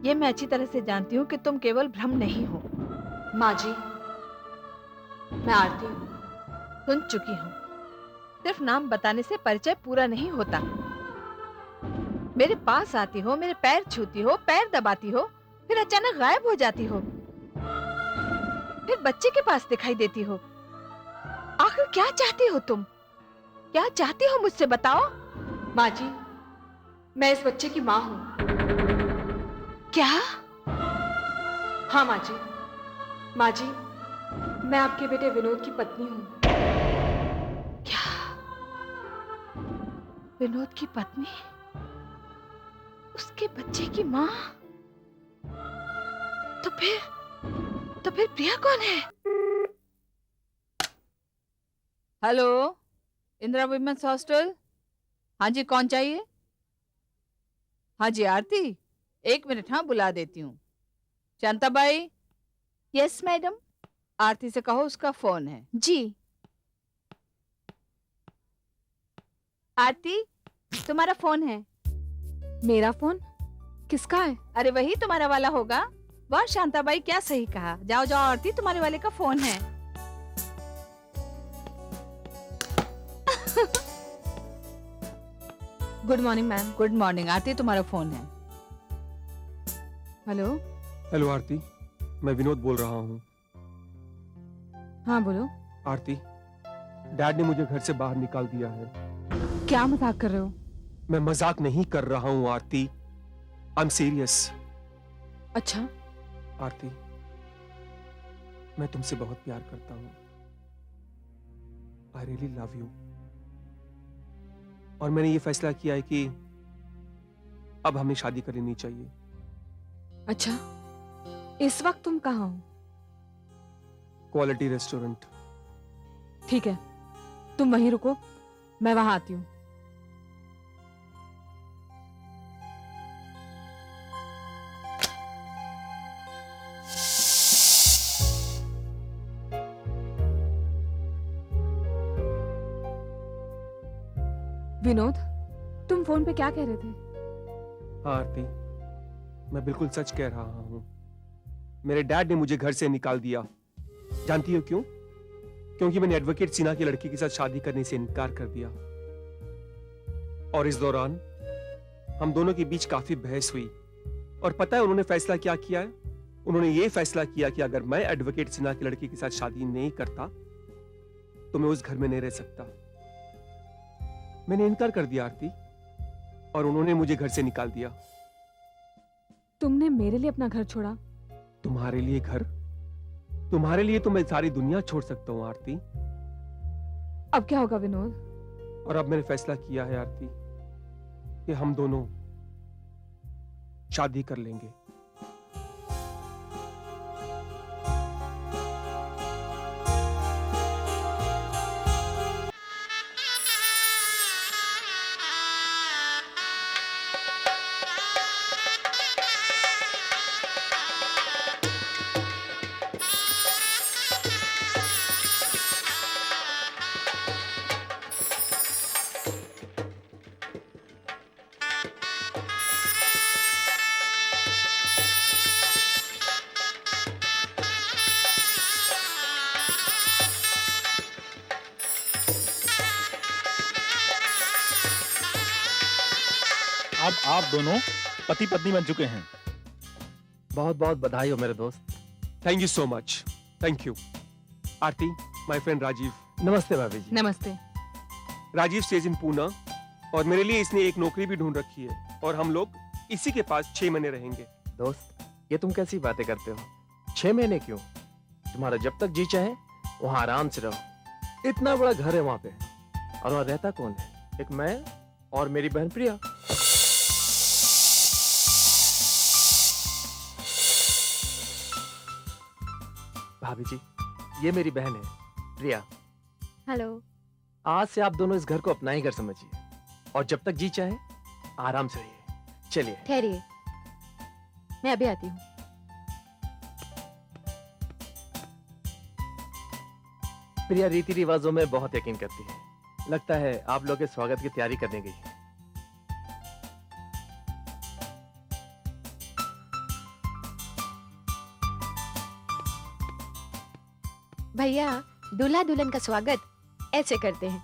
B: ये मैं अच्छी तरह से जानती हूँ कि तुम केवल भ्रम नहीं हो।
G: माँ जी, मैं आरती हूँ।
B: सुन चुकी हूँ। सिर्फ नाम बताने से परिचय पूरा नहीं होता। मेरे पास आती हो, मेरे पैर छूती हो, पैर दबाती हो, फिर अचानक गायब हो जाती हो, फिर बच्चे के पास दिखाई देती हो। आखिर क्या चाहती हो तुम? क्या चाहती हो मुझसे बताओ?
G: माँ जी, मैं इस बच्चे की माँ हूँ।
B: क्या?
G: हाँ माँ जी। माँ जी, मैं आपके बेटे विनोद की पत्नी हूँ।
B: क्या? विनोद की पत्नी? उसके बच्चे की माँ? तो फिर प्रिया कौन है? Hello, Indira women's hostel. हाँ जी, कौन चाहिए? हाँ जी, आरती, 1 मिनट, हाँ बुला देती हूँ। शांताबाई।
H: Yes madam.
B: आरती से कहो उसका फोन है।
H: जी। आरती, तुम्हारा फोन है। मेरा फोन? किसका है?
B: अरे वही तुम्हारा वाला होगा। वाह शांताबाई, क्या सही कहा। जाओ जाओ आरती, तुम्हारे वाले का फोन है।
H: Good morning ma'am.
B: Good morning Aarti, तुम्हारा फोन है।
H: हेलो।
D: हेलो आरती, मैं विनोद बोल रहा हूँ।
H: हाँ बोलो।
D: आरती, डैड ने मुझे घर से बाहर निकाल दिया है।
H: क्या मजाक कर रहे हो?
D: मैं मजाक नहीं कर रहा हूँ आरती, आई एम सीरियस।
H: अच्छा।
D: आरती, मैं तुमसे बहुत प्यार करता हूँ। I really love you. और मैंने ये फैसला किया है कि अब हमें शादी कर लेनी चाहिए।
H: अच्छा, इस वक्त तुम कहाँ हो?
D: Quality restaurant.
H: ठीक है, तुम वहीं रुको, मैं वहां आती हूँ। विनोद, तुम फोन पे क्या कह रहे थे?
D: हाँ आरती, मैं बिल्कुल सच कह रहा हूं। मेरे डैड ने मुझे घर से निकाल दिया। जानती हो क्यों? क्योंकि मैंने एडवोकेट सिन्हा की लड़की के साथ शादी करने से इनकार कर दिया। और इस दौरान हम दोनों के बीच काफी बहस हुई। और पता है उन्होंने फैसला क्या किया है? उन्होंने ये फैसला किया कि अगर मैं एडवोकेट सिन्हा की लड़की के साथ शादी नहीं करता तो मैं उस घर में नहीं रह सकता। मैंने इनकार कर दिया आरती, और उन्होंने मुझे घर से निकाल दिया।
H: तुमने मेरे लिए अपना घर छोड़ा?
D: तुम्हारे लिए घर? तुम्हारे लिए तो मैं सारी दुनिया छोड़ सकता हूँ आरती।
H: अब क्या होगा विनोद?
D: और अब मैंने फैसला किया है आरती कि हम दोनों शादी कर लेंगे।
I: अब आप दोनों पति पत्नी बन चुके हैं।
J: बहुत बहुत बधाई हो मेरे दोस्त।
D: Thank you so much. Thank you. Aarti, my friend Rajiv.
J: नमस्ते भाभी जी।
H: नमस्ते।
D: राजीव स्टेज इन पूना, और मेरे लिए इसने एक नौकरी भी ढूंढ रखी है, और हम लोग इसी के पास 6 महीने रहेंगे।
J: दोस्त, ये तुम कैसी बातें करते हो? 6 महीने क्यों? तुम्हारा जब तक जी चाहे वहाँ आराम से रहो। इतना बड़ा घर है वहाँ पे, और वहाँ रहता कौन है? एक मैं और मेरी बहन प्रिया। भाभी जी, ये मेरी बहन है प्रिया।
H: हेलो।
J: आज से आप दोनों इस घर को अपना ही घर समझिए और जब तक जी चाहे आराम से रहिए। चलिए।
H: ठहरिए, मैं अभी आती हूँ।
J: प्रिया रीति रिवाजों में बहुत यकीन करती है। लगता है आप लोग के स्वागत की तैयारी करने गई है।
H: भैया, दूल्हा दुल्हन का स्वागत ऐसे करते हैं।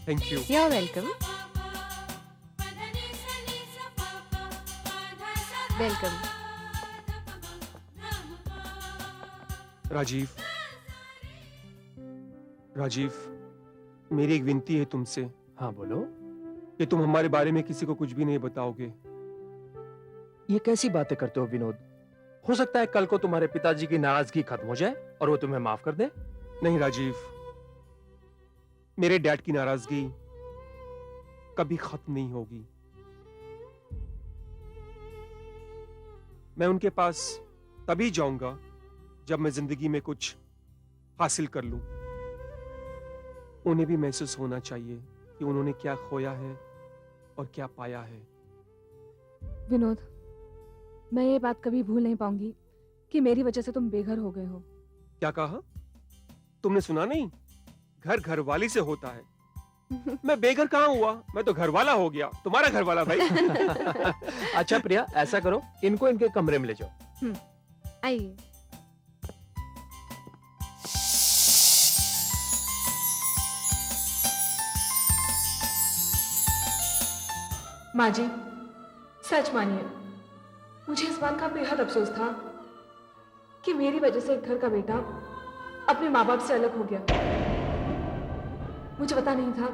D: Thank you.
H: You're welcome. Welcome.
D: Rajiv, Rajiv, मेरी एक विनती है तुमसे
J: हाँ बोलो।
D: कि तुम हमारे बारे में किसी को कुछ भी नहीं बताओगे।
J: ये कैसी बातें करते हो विनोद? हो सकता है कल को तुम्हारे पिताजी की नाराजगी खत्म हो जाए और वो तुम्हें माफ कर दे।
D: नहीं राजीव, मेरे डैड की नाराजगी कभी खत्म नहीं होगी। मैं उनके पास तभी जाऊंगा जब मैं जिंदगी में कुछ हासिल कर लूं। उन्हें भी महसूस होना चाहिए कि उन्होंने क्या खोया है और क्या पाया है।
G: विनोद, मैं ये बात कभी भूल नहीं पाऊंगी कि मेरी वजह से तुम बेघर हो गए हो।
D: क्या कहा? तुमने सुना नहीं? घर घरवाली से होता है। मैं बेघर कहाँ हुआ, मैं तो घरवाला हो गया, तुम्हारा घरवाला भाई।
J: अच्छा प्रिया, ऐसा करो, इनको इनके कमरे में ले जाओ।
H: आइए।
G: माँ जी, सच मानिए, मुझे इस बात का बेहद अफसोस था कि मेरी वजह से एक घर का बेटा अपने माँ बाप से अलग हो गया। मुझे पता नहीं था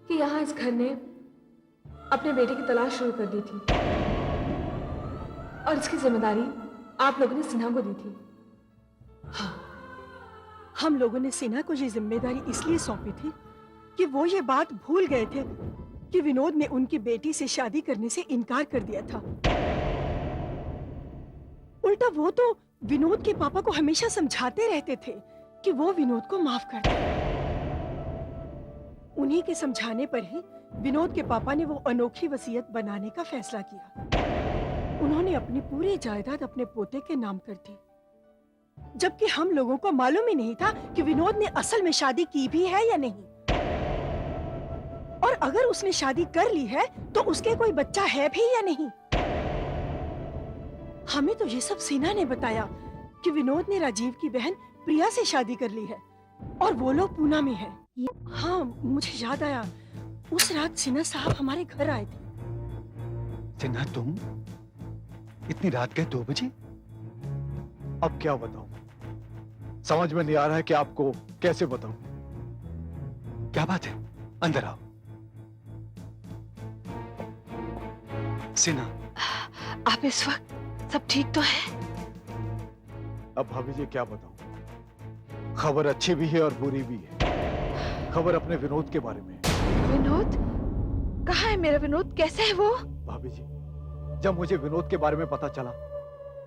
G: कि यहाँ इस घर ने अपने बेटे की तलाश शुरू कर दी थी और इसकी जिम्मेदारी आप लोगों ने सिन्हा को दी थी।
K: हाँ, हम लोगों ने सिन्हा को ये जिम्मेदारी इसलिए सौंपी थी कि वो ये बात भूल गए थे कि विनोद ने उनकी बेटी से शादी करने से इनकार कर दिया था। उल्टा वो तो विनोद के पापा को हमेशा समझाते रहते थे कि वो विनोद को माफ कर दे। उन्हीं के समझाने पर ही विनोद के पापा ने वो अनोखी वसीयत बनाने का फैसला किया। उन्होंने अपनी पूरी जायदाद अपने पोते के नाम कर दी, जबकि हम लोगों को मालूम ही नहीं था कि विनोद ने असल में शादी की भी है या नहीं। और अगर उसने शादी कर ली है तो उसके कोई बच्चा है भी या नहीं। हमें तो ये सब सिन्हा ने बताया कि विनोद ने राजीव की बहन प्रिया से शादी कर ली है और वो लोग पूना में है। हाँ, मुझे याद आया, उस रात सिन्हा साहब हमारे घर आए थे।
C: सिन्हा, तुम इतनी रात गए 2 बजे?
A: अब क्या बताऊं, समझ में नहीं आ रहा है कि आपको कैसे बताऊं।
C: क्या बात है? अंदर आओ। सिन्हा,
B: आप इस वक्त सब ठीक तो है?
A: अब भाभी जी क्या बताऊं, खबर अच्छी भी है और बुरी भी है। खबर अपने विनोद के बारे में है।
B: विनोद? कहाँ है मेरा विनोद? कैसे है वो?
A: भाभी जी, जब मुझे विनोद के बारे में पता चला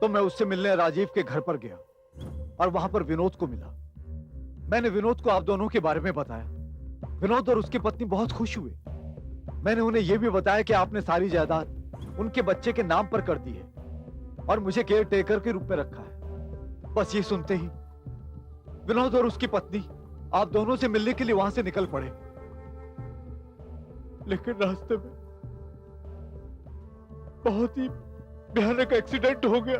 A: तो मैं उससे मिलने राजीव के घर पर गया और वहां पर विनोद को मिला। मैंने विनोद को आप दोनों के बारे में बताया। विनोद और उसकी पत्नी बहुत खुश हुए। मैंने उन्हें यह भी बताया कि आपने सारी जायदाद उनके बच्चे के नाम पर कर दी है और मुझे केयर टेकर के रूप में रखा है। बस ये सुनते ही विनोद और उसकी पत्नी आप दोनों से मिलने के लिए वहां से निकल पड़े, लेकिन रास्ते में बहुत ही भयानक एक्सीडेंट हो गया।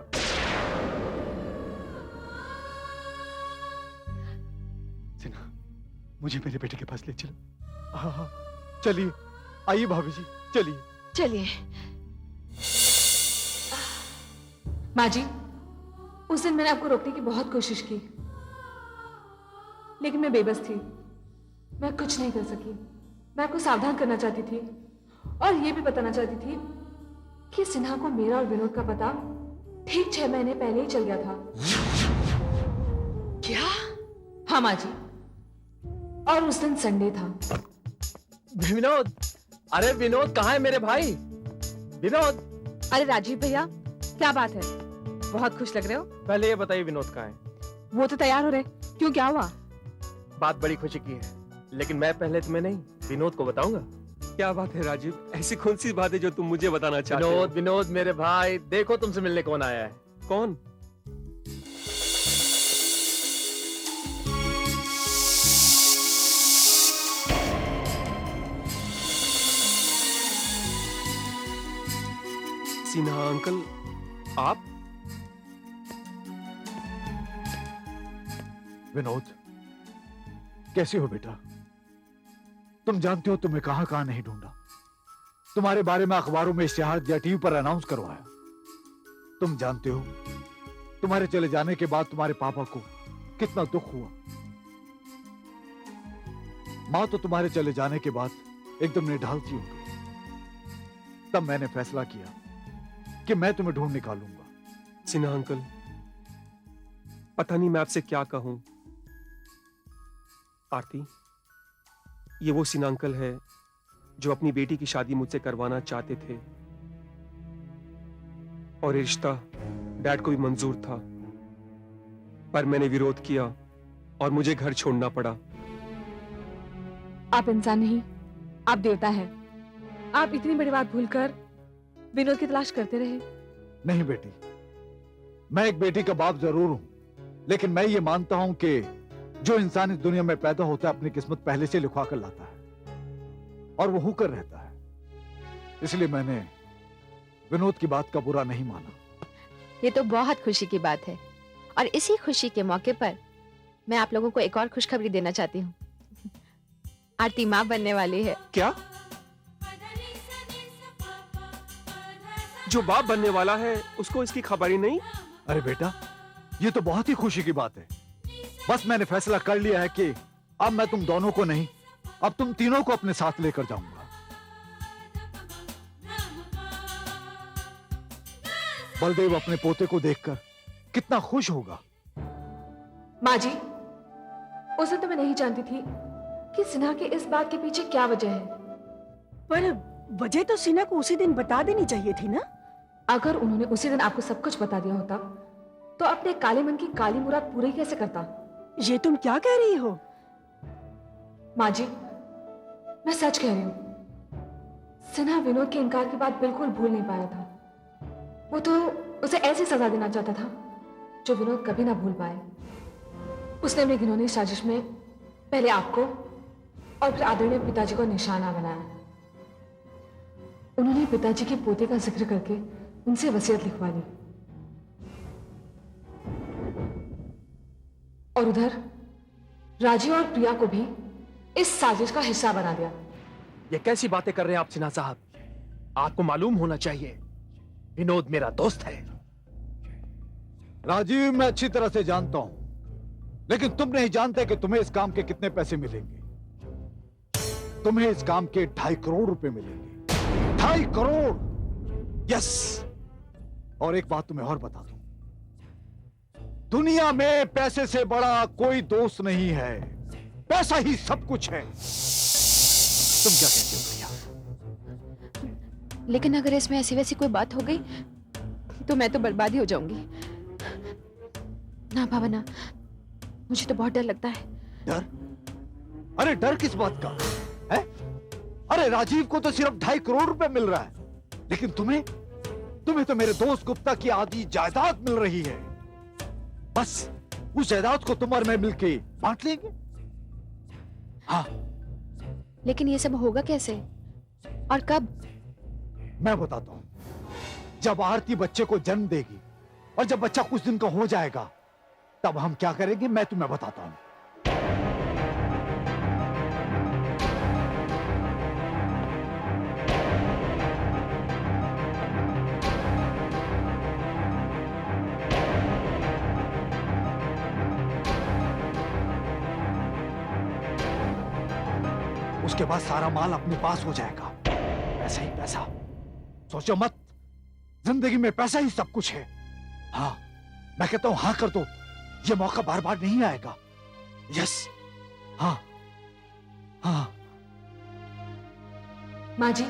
C: सिन्हा, मुझे मेरे बेटे के पास ले चलो।
A: हाँ हाँ, चलिए, आइए भाभी जी, चलिए।
B: चलिए।
G: माँ जी, उस दिन मैंने आपको रोकने की बहुत कोशिश की, लेकिन मैं बेबस थी। मैं कुछ नहीं कर सकी। मैं आपको सावधान करना चाहती थी और ये भी बताना चाहती थी कि सिन्हा को मेरा और विनोद का पता ठीक 6 महीने पहले ही चल गया था।
B: क्या?
G: हाँ माँ जी, और उस दिन संडे था।
J: विनोद, अरे विनोद कहाँ है मेरे भाई? विनोद,
H: अरे राजीव भैया, क्या बात है? बहुत खुश लग रहे हो।
J: पहले ये बताइए विनोद कहाँ है?
H: वो तो तैयार हो रहे। क्यों, क्या हुआ?
J: बात बड़ी खुशी की है, लेकिन मैं पहले तुम्हें नहीं, विनोद को बताऊंगा।
D: क्या बात है राजीव? ऐसी कौन सी बात है जो तुम मुझे बताना चाहते हो?
J: विनोद, विनोद मेरे भाई, देखो तुमसे मिलने कौन आया है।
D: कौन? सिन्हा अंकल, आप?
A: विनोद, कैसे हो बेटा? तुम जानते हो तुम्हें कहां कहां नहीं ढूंढा। तुम्हारे बारे में अखबारों में इश्तिहार दिया, टीवी पर अनाउंस करवाया। तुम जानते हो तुम्हारे चले जाने के बाद तुम्हारे पापा को कितना दुख हुआ। मां तो तुम्हारे चले जाने के बाद एकदम निढाल सी हो गई। तब मैंने फैसला किया कि मैं तुम्हें ढूंढ निकालूंगा।
D: सिन्हा अंकल, पता नहीं मैं आपसे क्या कहूं। आरती, ये वो सिन्हा अंकल है जो अपनी बेटी की शादी मुझसे करवाना चाहते थे, और ये रिश्ता डैड को भी मंजूर था, पर मैंने विरोध किया और मुझे घर छोड़ना पड़ा।
H: आप इंसान नहीं, आप देवता हैं। आप इतनी बड़ी बात भूलकर विनोद की तलाश करते रहे।
A: नहीं बेटी, मैं एक बेटी का बाप जरूर हूं, लेकिन मैं ये मानता हूं कि जो इंसान इस दुनिया में पैदा होता है अपनी किस्मत पहले से लिखवा कर लाता है और वो होकर रहता है। इसलिए मैंने विनोद की बात का बुरा नहीं माना।
H: ये तो बहुत खुशी की बात है, और इसी खुशी के मौके पर मैं आप लोगों को एक और खुशखबरी देना चाहती हूँ। आरती माँ बनने वाली है।
D: क्या? जो बाप बनने वाला है उसको इसकी खबर ही नहीं?
A: अरे बेटा, ये तो बहुत ही खुशी की बात है। बस मैंने फैसला कर लिया है कि अब मैं तुम दोनों को नहीं, अब तुम तीनों को अपने साथ लेकर जाऊंगा। बलदेव अपने पोते को देखकर कितना खुश होगा।
G: माँ जी, उस दिन तो मैं नहीं जानती थी कि सिन्हा की इस बात के पीछे क्या वजह है।
K: पर वजह तो सिन्हा को उसी दिन बता देनी चाहिए थी ना।
G: अगर उन्होंने उसी दिन आपको सब कुछ बता दिया होता तो अपने काले मन की काली मुराद पूरी कैसे करता?
K: ये तुम क्या कह रही हो?
G: माँ जी, मैं सच कह रही हूँ। सिन्हा विनोद के इनकार की बात बिल्कुल भूल नहीं पाया था। वो तो उसे ऐसी सजा देना चाहता था जो विनोद कभी ना भूल पाए। उसने अपनी घिनौनी साजिश में पहले आपको और फिर आदरणीय पिताजी को निशाना बनाया। उन्होंने पिताजी के पोते का जिक्र करके उनसे वसीयत लिखवा ली, और उधर राजीव और प्रिया को भी इस साजिश का हिस्सा बना दिया।
J: ये कैसी बातें कर रहे हैं आप सिन्हा साहब? आपको मालूम होना चाहिए विनोद मेरा दोस्त है।
A: राजीव, मैं अच्छी तरह से जानता हूं, लेकिन तुम नहीं जानते कि तुम्हें इस काम के कितने पैसे मिलेंगे। तुम्हें इस काम के 2.5 करोड़ रुपए मिलेंगे। 2.5 करोड़! यस! और एक बात तुम्हें और बता दूं, दुनिया में पैसे से बड़ा कोई दोस्त नहीं है। पैसा ही सब कुछ है। तुम क्या कहते हो भैया?
H: लेकिन अगर इसमें ऐसी वैसी कोई बात हो गई तो मैं तो बर्बादी हो जाऊंगी। ना भावना, मुझे तो बहुत डर लगता है।
A: डर? अरे डर किस बात का है? अरे राजीव को तो सिर्फ 2.5 करोड़ रुपए मिल रहा है, लेकिन तुम्हें तो मेरे दोस्त गुप्ता की आधी जायदाद मिल रही है। बस उस जायदाद को तुम और मैं मिलके बांट लेंगे। हाँ,
H: लेकिन ये सब होगा कैसे और कब?
A: मैं बताता हूं। जब आरती बच्चे को जन्म देगी और जब बच्चा कुछ दिन का हो जाएगा, तब हम क्या करेंगे मैं तुम्हें बताता हूं। उसके बाद सारा माल अपने पास हो जाएगा। पैसा ही पैसा, सोचो मत। जिंदगी में पैसा ही सब कुछ है। हाँ, मैं कहता हूं हाँ कर दो, ये मौका बार बार नहीं आएगा। यस, हाँ हाँ।
G: माँ जी,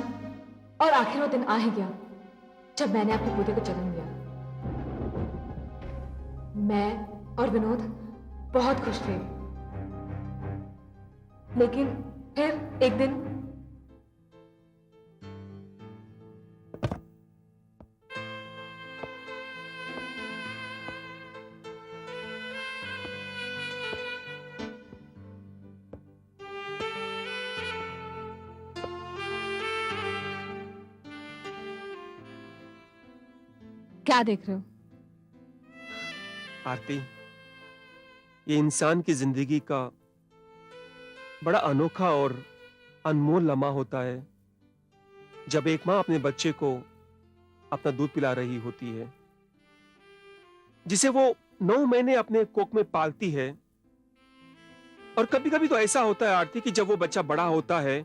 G: और आखिर वो दिन आ ही गया जब मैंने अपने पोते को जन्म दिया, मैं और विनोद बहुत खुश थे। लेकिन फिर एक दिन क्या देख रहे हो?
D: आरती, ये इंसान की जिंदगी का बड़ा अनोखा और अनमोल लम्हा होता है जब एक माँ अपने बच्चे को अपना दूध पिला रही होती है, जिसे वो 9 महीने अपने कोख में पालती है। और कभी कभी तो ऐसा होता है आरती कि जब वो बच्चा बड़ा होता है,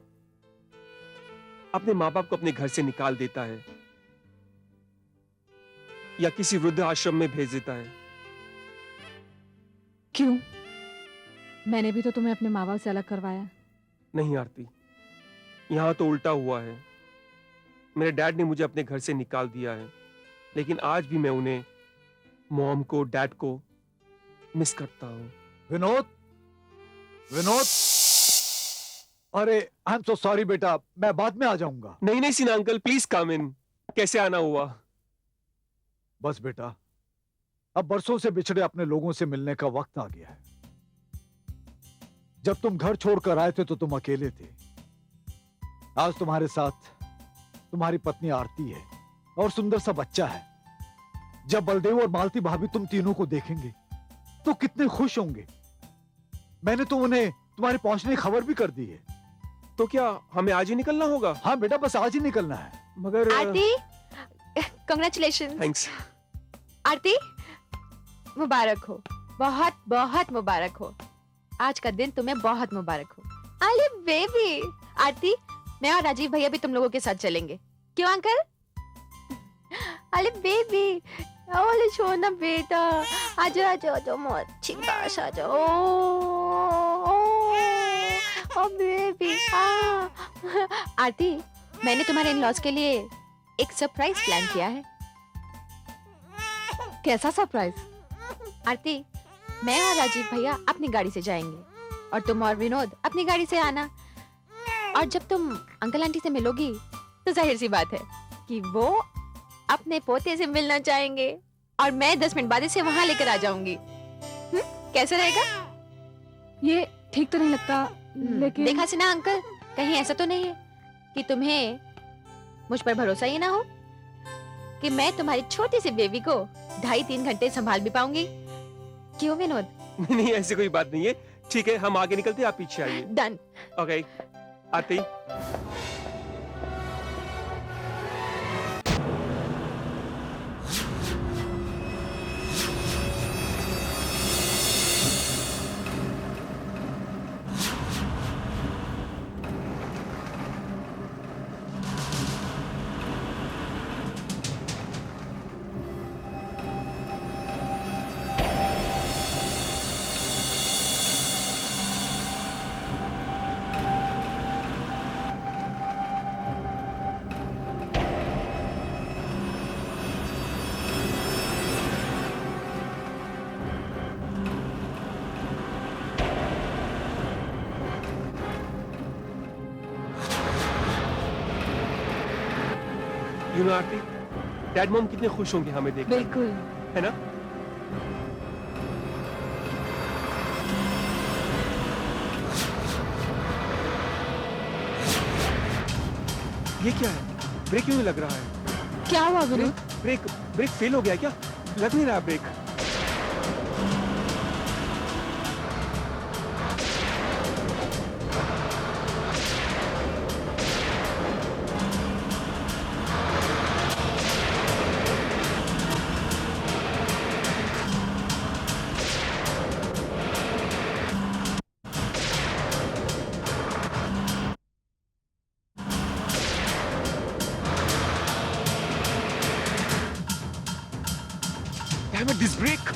D: अपने माँ बाप को अपने घर से निकाल देता है या किसी वृद्ध आश्रम में भेज देता है।
G: क्यों? मैंने भी तो तुम्हें अपने माँ बाप से अलग करवाया।
D: नहीं आरती, यहां तो उल्टा हुआ है। मेरे डैड ने मुझे अपने घर से निकाल दिया है, लेकिन आज भी मैं उन्हें, मॉम को, डैड को मिस करता हूं।
A: विनोद, विनोद, अरे आई एम सो सॉरी बेटा, मैं बाद में आ जाऊंगा।
D: नहीं नहीं सिन्हा अंकल, प्लीज कम इन। कैसे आना हुआ?
A: बस बेटा, अब बरसों से बिछड़े अपने लोगों से मिलने का वक्त आ गया है। जब तुम घर छोड़कर आए थे तो तुम अकेले थे। आज तुम्हारे साथ तुम्हारी पत्नी आरती है और सुंदर सा बच्चा है। जब बलदेव और मालती भाभी तुम तीनों को देखेंगे तो कितने खुश होंगे। मैंने तो उन्हें तुम्हारे पहुंचने की खबर भी कर दी है।
D: तो क्या हमें आज ही निकलना होगा?
A: हाँ बेटा, बस आज ही निकलना है।
D: मगर
H: आरती, कांग्रेचुलेशन।
D: थैंक्स।
H: आरती, मुबारक हो, बहुत बहुत मुबारक हो। आज का दिन तुम्हें बहुत मुबारक हो। अरे बेबी, आरती, मैं और राजीव भैया भी तुम लोगों के साथ चलेंगे। क्यों अंकल? अरे बेबी, अरे छोना बेटा, आजो आजो आजो, मोची पास आजो। ओ बेबी, आरती, मैंने तुम्हारे इन-लॉज के लिए एक सरप्राइज प्लान किया है।
G: कैसा सरप्राइज?
H: आरती, मैं और राजीव भैया अपनी गाड़ी से जाएंगे और तुम और विनोद अपनी गाड़ी से आना। और जब तुम अंकल आंटी से मिलोगी तो जाहिर सी बात है कि वो अपने पोते से मिलना चाहेंगे और मैं 10 मिनट बाद इसे वहां लेकर आ जाऊंगी। कैसा रहेगा?
G: ये ठीक तो नहीं लगता, लेकिन
H: देखा सिन्हा अंकल, कहीं ऐसा तो नहीं है कि तुम्हें मुझ पर भरोसा ही ना हो कि मैं तुम्हारी छोटी सी बेबी को 2.5-3 घंटे संभाल भी पाऊंगी। क्यों विनोद?
D: नहीं, ऐसी कोई बात नहीं है। ठीक है, हम आगे निकलते हैं, आप पीछे आइए।
H: Done.
D: Okay Aarti. You know Aarti, dad mom कितने खुश होंगे हमें देखकर,
G: बिल्कुल।
D: है ना? ये क्या है? ब्रेक क्यों नहीं लग रहा है?
G: क्या हुआ विनोद?
D: ब्रेक फेल हो गया क्या? लग नहीं रहा brake. Damn it, this brake!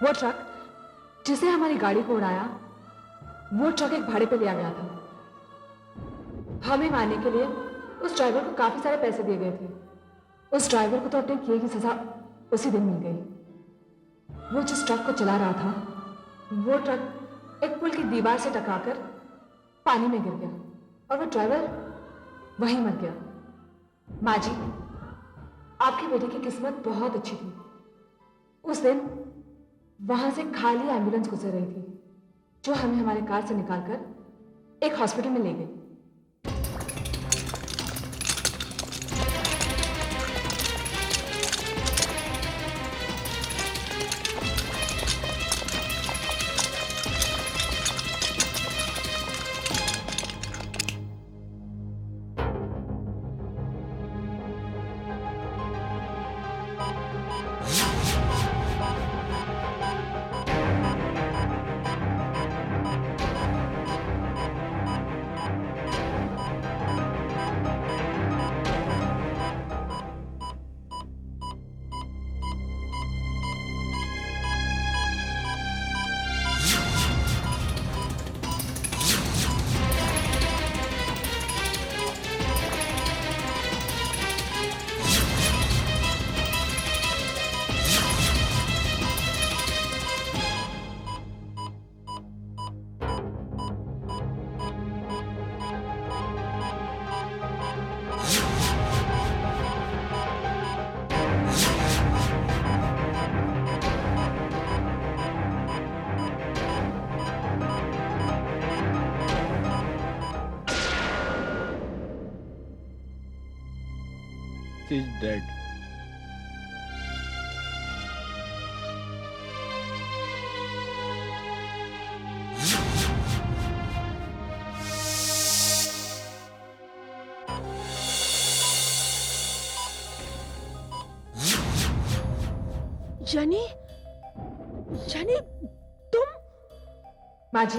G: वो ट्रक जिसने हमारी गाड़ी को उड़ाया, वो ट्रक एक भाड़े पे लिया गया था। हमें मारने के लिए उस ड्राइवर को काफी सारे पैसे दिए गए थे। उस ड्राइवर को तो अपने किए की सजा उसी दिन मिल गई। वो जिस ट्रक को चला रहा था, वो ट्रक एक पुल की दीवार से टकराकर पानी में गिर गया और वो ड्राइवर वहीं मर गया। माँ जी, आपकी बेटी की किस्मत बहुत अच्छी थी। उस दिन वहां से खाली एम्बुलेंस गुजर रही थी, जो हमें हमारे कार से निकालकर एक हॉस्पिटल में ले गई।
I: She's dead.
K: यानी यानी तुम?
G: माँ जी,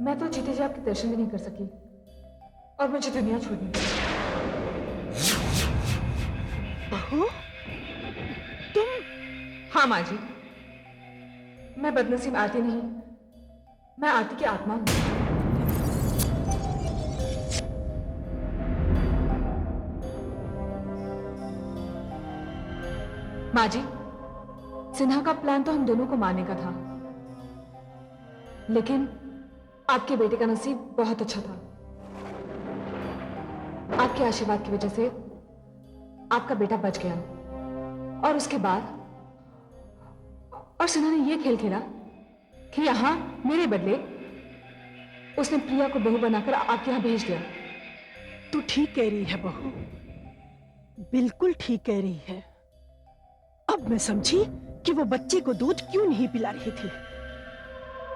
G: मैं तो जीते जी आपके दर्शन भी नहीं कर सकी और मुझे दुनिया छोड़नी पड़ी।
K: बहू, तुम?
G: हाँ माँ जी, मैं बदनसीब आरती नहीं, मैं आरती की आत्मा हूं। माँ जी, सिन्हा का प्लान तो हम दोनों को मारने का था, लेकिन आपके बेटे का नसीब बहुत अच्छा था। आपके आशीर्वाद की वजह से आपका बेटा बच गया और उसके बाद और सिन्हा ने यह खेल खेला कि यहां मेरे बदले उसने प्रिया को बहू बनाकर आपके यहां भेज दिया।
K: तू ठीक कह रही है बहू, बिल्कुल ठीक कह रही है। अब मैं समझी कि वो बच्चे को दूध क्यों नहीं पिला रही थी।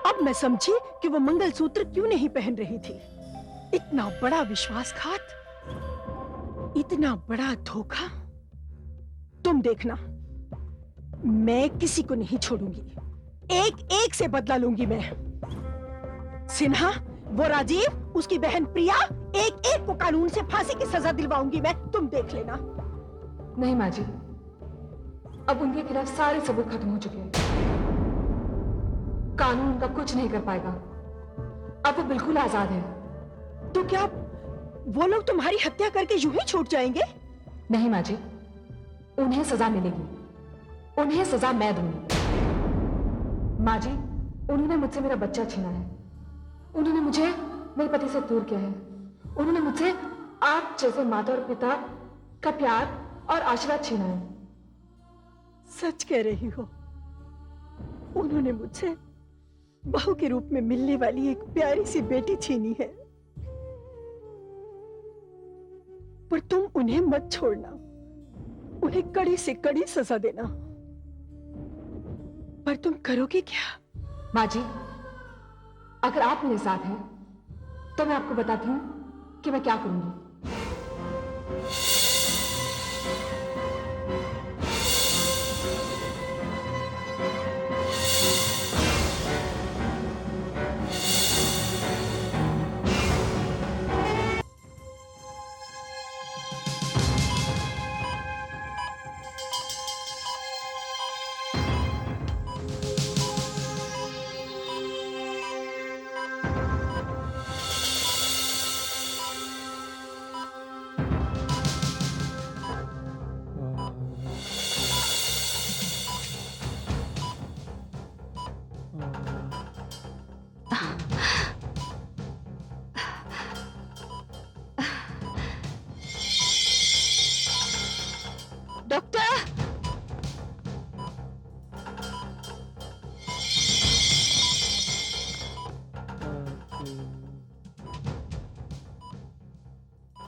K: अब मैं समझी कि वो मंगलसूत्र क्यों नहीं पहन रही थी। इतना बड़ा विश्वासघात, इतना बड़ा धोखा। तुम देखना, मैं किसी को नहीं छोड़ूंगी, एक एक से बदला लूंगी मैं। सिन्हा, वो राजीव, उसकी बहन प्रिया, एक एक को कानून से फांसी की सजा दिलवाऊंगी मैं, तुम देख लेना।
G: नहीं माँ जी, अब उनके खिलाफ सारे सबूत खत्म हो चुके हैं। कानून उनका कुछ नहीं कर पाएगा। अब वो बिल्कुल आजाद है।
K: तो क्या वो लोग तुम्हारी हत्या करके यूं ही छूट जाएंगे?
G: नहीं माँ जी, उन्हें सजा मिलेगी, उन्हें सजा मैं दूंगी। माँ जी, उन्होंने मुझसे मेरा बच्चा छीना है, उन्होंने मुझे मेरे पति से दूर किया है, उन्होंने मुझसे आप जैसे माता और पिता का प्यार और आशीर्वाद छीना है।
K: सच कह रही हो, उन्होंने मुझसे बहू के रूप में मिलने वाली एक प्यारी सी बेटी छीनी है। पर तुम उन्हें मत छोड़ना, उन्हें कड़ी से कड़ी सजा देना। पर तुम करोगे क्या?
G: माँ जी, अगर आप मेरे साथ हैं तो मैं आपको बताती हूँ कि मैं क्या करूंगी।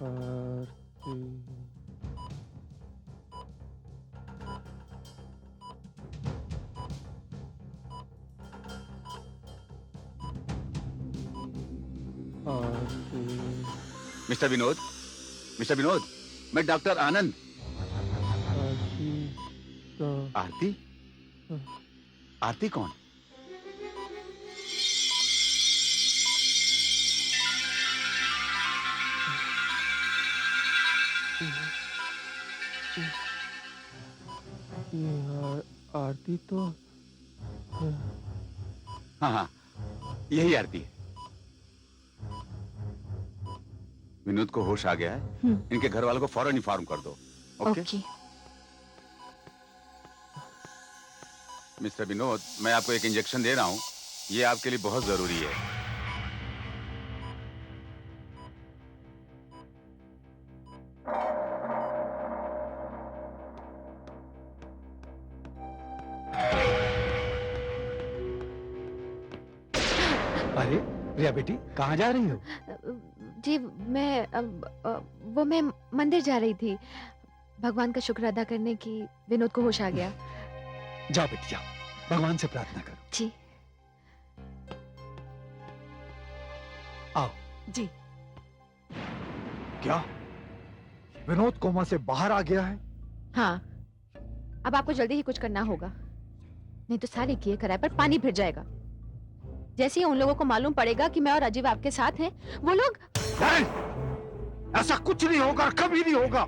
J: आरती आरती
E: मिस्टर विनोद, मिस्टर विनोद, मैं डॉक्टर आनंद।
J: आरती का
E: आरती? आरती कौन?
J: आरती तो
E: हाँ हाँ, यही आरती है। विनोद को होश आ गया है, इनके घर वालों को फौरन इन्फॉर्म कर दो। ओके?
B: ओके।
E: मिस्टर विनोद, मैं आपको एक इंजेक्शन दे रहा हूँ, ये आपके लिए बहुत जरूरी है।
C: अरे प्रिया बेटी, कहाँ जा रही हो?
H: जी मैं वो मैं मंदिर जा रही थी भगवान का शुक्र अदा करने की। विनोद को होश आ गया।
C: जाओ बेटी जाओ, भगवान से प्रार्थना करो।
H: जी
C: आओ।
B: जी।
A: क्या विनोद कोमा से बाहर आ गया है?
H: हाँ, अब आपको जल्दी ही कुछ करना होगा, नहीं तो सारे किए कराए पर पानी फिर जाएगा। जैसे ही उन लोगों को मालूम पड़ेगा कि मैं और राजीव आपके साथ हैं, वो लोग
A: नहीं, ऐसा कुछ नहीं होगा, कभी नहीं होगा।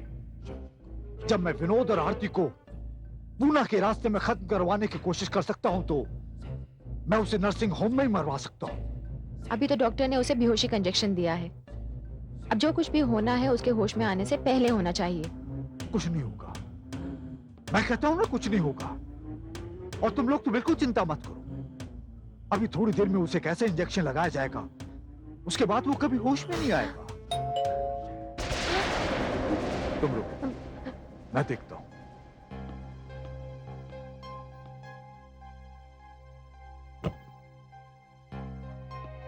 A: जब मैं विनोद और आरती को पूना के रास्ते में खत्म करवाने की कोशिश कर सकता हूं तो मैं उसे नर्सिंग होम में ही मरवा सकता हूं।
H: अभी तो डॉक्टर ने उसे बेहोशी का इंजेक्शन दिया है। अब जो कुछ भी होना है उसके होश में आने से पहले होना चाहिए।
A: कुछ नहीं होगा, मैं कहता हूं ना, कुछ नहीं होगा। और तुम लोग तो बिल्कुल चिंता मत करो। अभी थोड़ी देर में उसे कैसे इंजेक्शन लगाया जाएगा, उसके बाद वो कभी होश में नहीं आएगा। तुम रुको, मैं देखता हूं।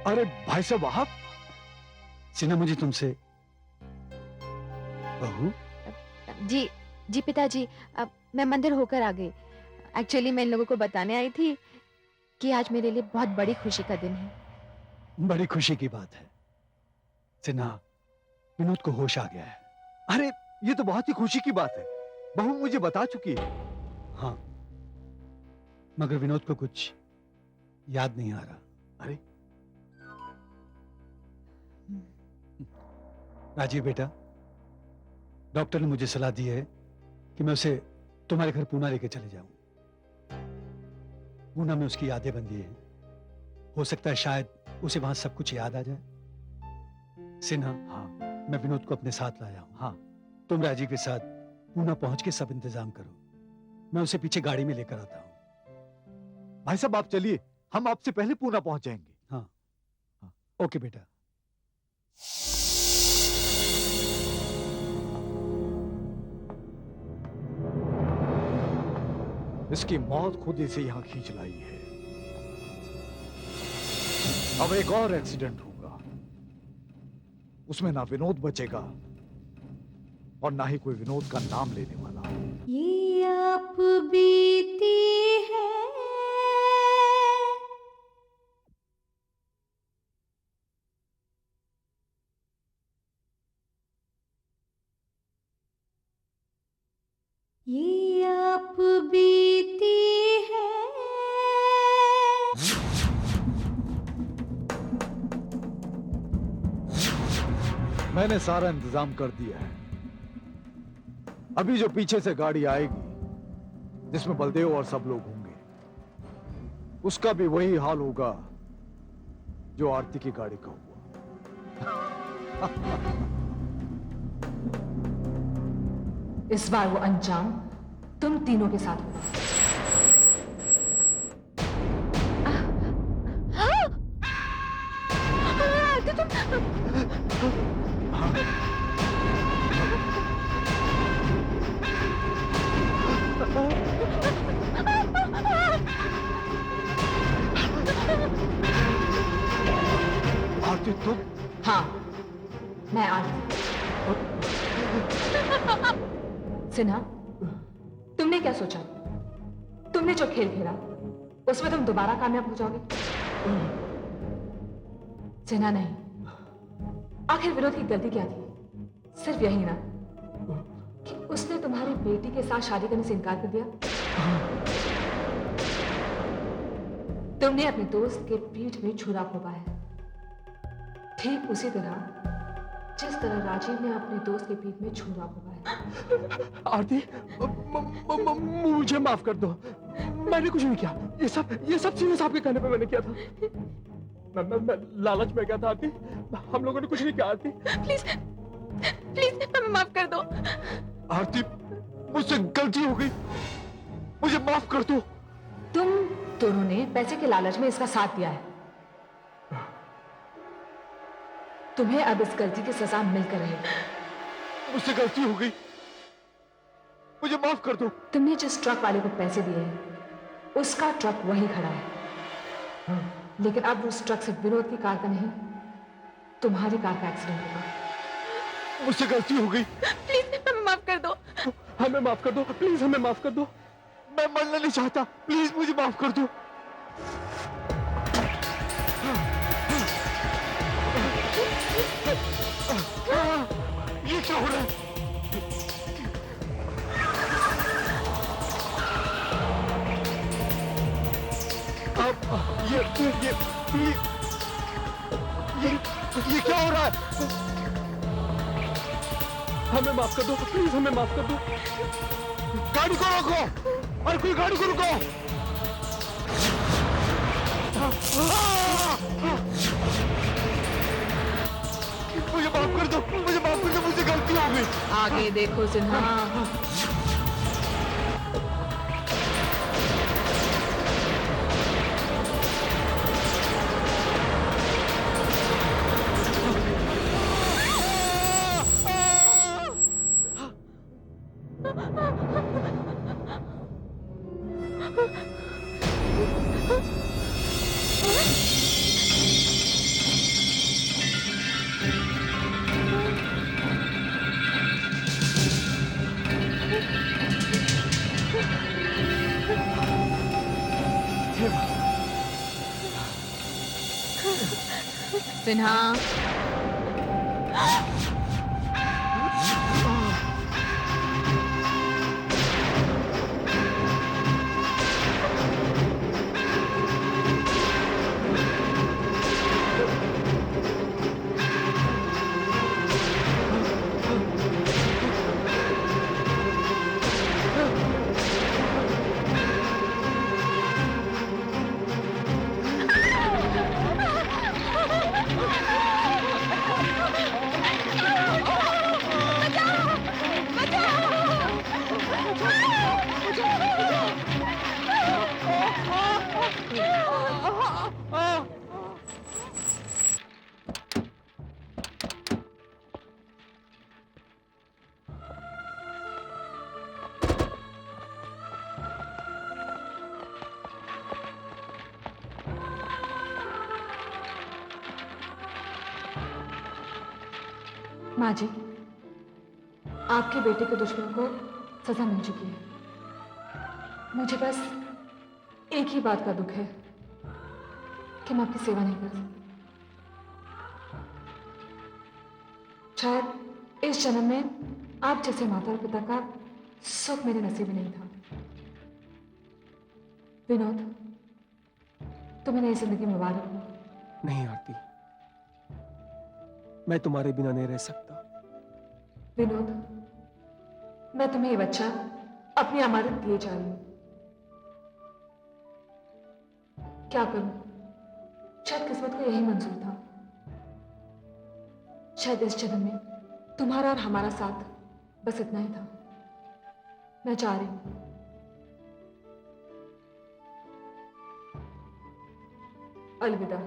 A: अरे भाई साहब, आप?
C: सिन्हा, मुझे तुमसे बहू।
H: जी जी पिताजी, अब मैं मंदिर होकर आ गई। एक्चुअली मैं इन लोगों को बताने आई थी कि आज मेरे लिए बहुत बड़ी खुशी का दिन है।
C: बड़ी खुशी की बात है सिन्हा, विनोद को होश आ गया है।
A: अरे ये तो बहुत ही खुशी की बात है, बहू मुझे बता चुकी है।
C: हाँ, मगर विनोद को कुछ याद नहीं आ रहा।
A: अरे
C: राजीव बेटा, डॉक्टर ने मुझे सलाह दी है कि मैं उसे तुम्हारे घर पूना लेके चले जाऊं। पूना में उसकी यादें बन गई हैं। हो सकता है शायद उसे वहां सब कुछ याद आ जाए। सिन्हा,
A: हाँ,
C: मैं विनोद को अपने साथ लाया हूं।
A: हाँ,
C: तुम राजीव के साथ पूना पहुंच के सब इंतजाम करो, मैं उसे पीछे गाड़ी में लेकर आता हूं।
A: भाई साहब आप चलिए, हम आपसे पहले पूना पहुंच जाएंगे।
C: हाँ, ओके बेटा।
A: इसकी मौत खुद इसे यहां खींच लाई है। अब एक और एक्सीडेंट होगा, उसमें ना विनोद बचेगा और ना ही कोई विनोद का नाम लेने वाला।
L: ये आप बीती है ये आप बीती है।
A: मैंने सारा इंतजाम कर दिया है। अभी जो पीछे से गाड़ी आएगी जिसमें बलदेव और सब लोग होंगे, उसका भी वही हाल होगा जो आरती की गाड़ी का हुआ।
G: इस बार वो अंजाम तुम तीनों के साथ होगा।
A: आरती तुम?
G: हाँ, मैं आरती। सिन्हा, तुमने क्या सोचा? तुमने जो खेल खेला उसमें तुम दोबारा कामयाब हो जाओगे? सिन्हा नहीं। आखिर विनोद की गलती क्या थी? सिर्फ यही ना कि उसने तुम्हारी बेटी के साथ शादी करने से इनकार कर दिया। तुमने अपने दोस्त के पीठ में छुरा घोंपा है, ठीक उसी तरह जिस तरह राजीव ने अपने दोस्त के पीठ में छुरा घोंपा है।
J: आरती, मुझे माफ कर दो। मैंने कुछ नहीं किया। ये सब सीरियस आपके कहने पे मैंने किया था। मैं लालच में गया था आरती। हम लोगों ने कुछ नहीं किया आरती।
G: प्लीज प्लीज हमें माफ कर दो।
A: आरती, मुझसे गलती हो गई, मुझे माफ कर दो।
G: तुम दोनों ने पैसे के लालच में इसका साथ दिया है। तुम्हें अब इस गलती की सजा मिलकर रहेगी।
A: मुझसे गलती हो गई, मुझे माफ कर दो।
G: तुमने जिस ट्रक वाले को पैसे दिए हैं, उसका ट्रक वहीं खड़ा है, लेकिन अब उस ट्रक से विनोद की कार का नहीं, तुम्हारी कार का एक्सीडेंट होगा।
A: मुझसे गलती हो गई,
G: प्लीज हमें माफ कर दो।
J: हमें माफ कर दो, प्लीज हमें माफ कर दो।
A: मैं मरना नहीं चाहता, प्लीज मुझे माफ कर दो। ये क्या हो रहा है? ये क्या हो रहा है?
J: हमें माफ कर दो, प्लीज हमें माफ कर दो।
A: गाड़ी को रोको, और कोई गाड़ी को रुको। मुझे माफ कर दो, मुझे माफ कर दो, मुझसे गलती हो गई।
G: आगे देखो सिन्हा। सिन्हा, माँ जी, आपके बेटे के दुश्मन को सजा मिल चुकी है। मुझे बस एक ही बात का दुख है कि मैं आपकी सेवा नहीं कर सकती। शायद इस जन्म में आप जैसे माता और पिता का सुख मेरे नसीब में नहीं था। विनोद, तुम्हें नई जिंदगी मुबारक हो।
D: नहीं आरती, मैं तुम्हारे बिना नहीं रह सकता।
G: विनोद, मैं तुम्हें ये बच्चा अपनी अमानत दिए जा रही हूं। क्या करूं? शायद किस्मत को यही मंजूर था। शायद इस जन्म में तुम्हारा और हमारा साथ बस इतना ही था। मैं जा रही हूं। अलविदा।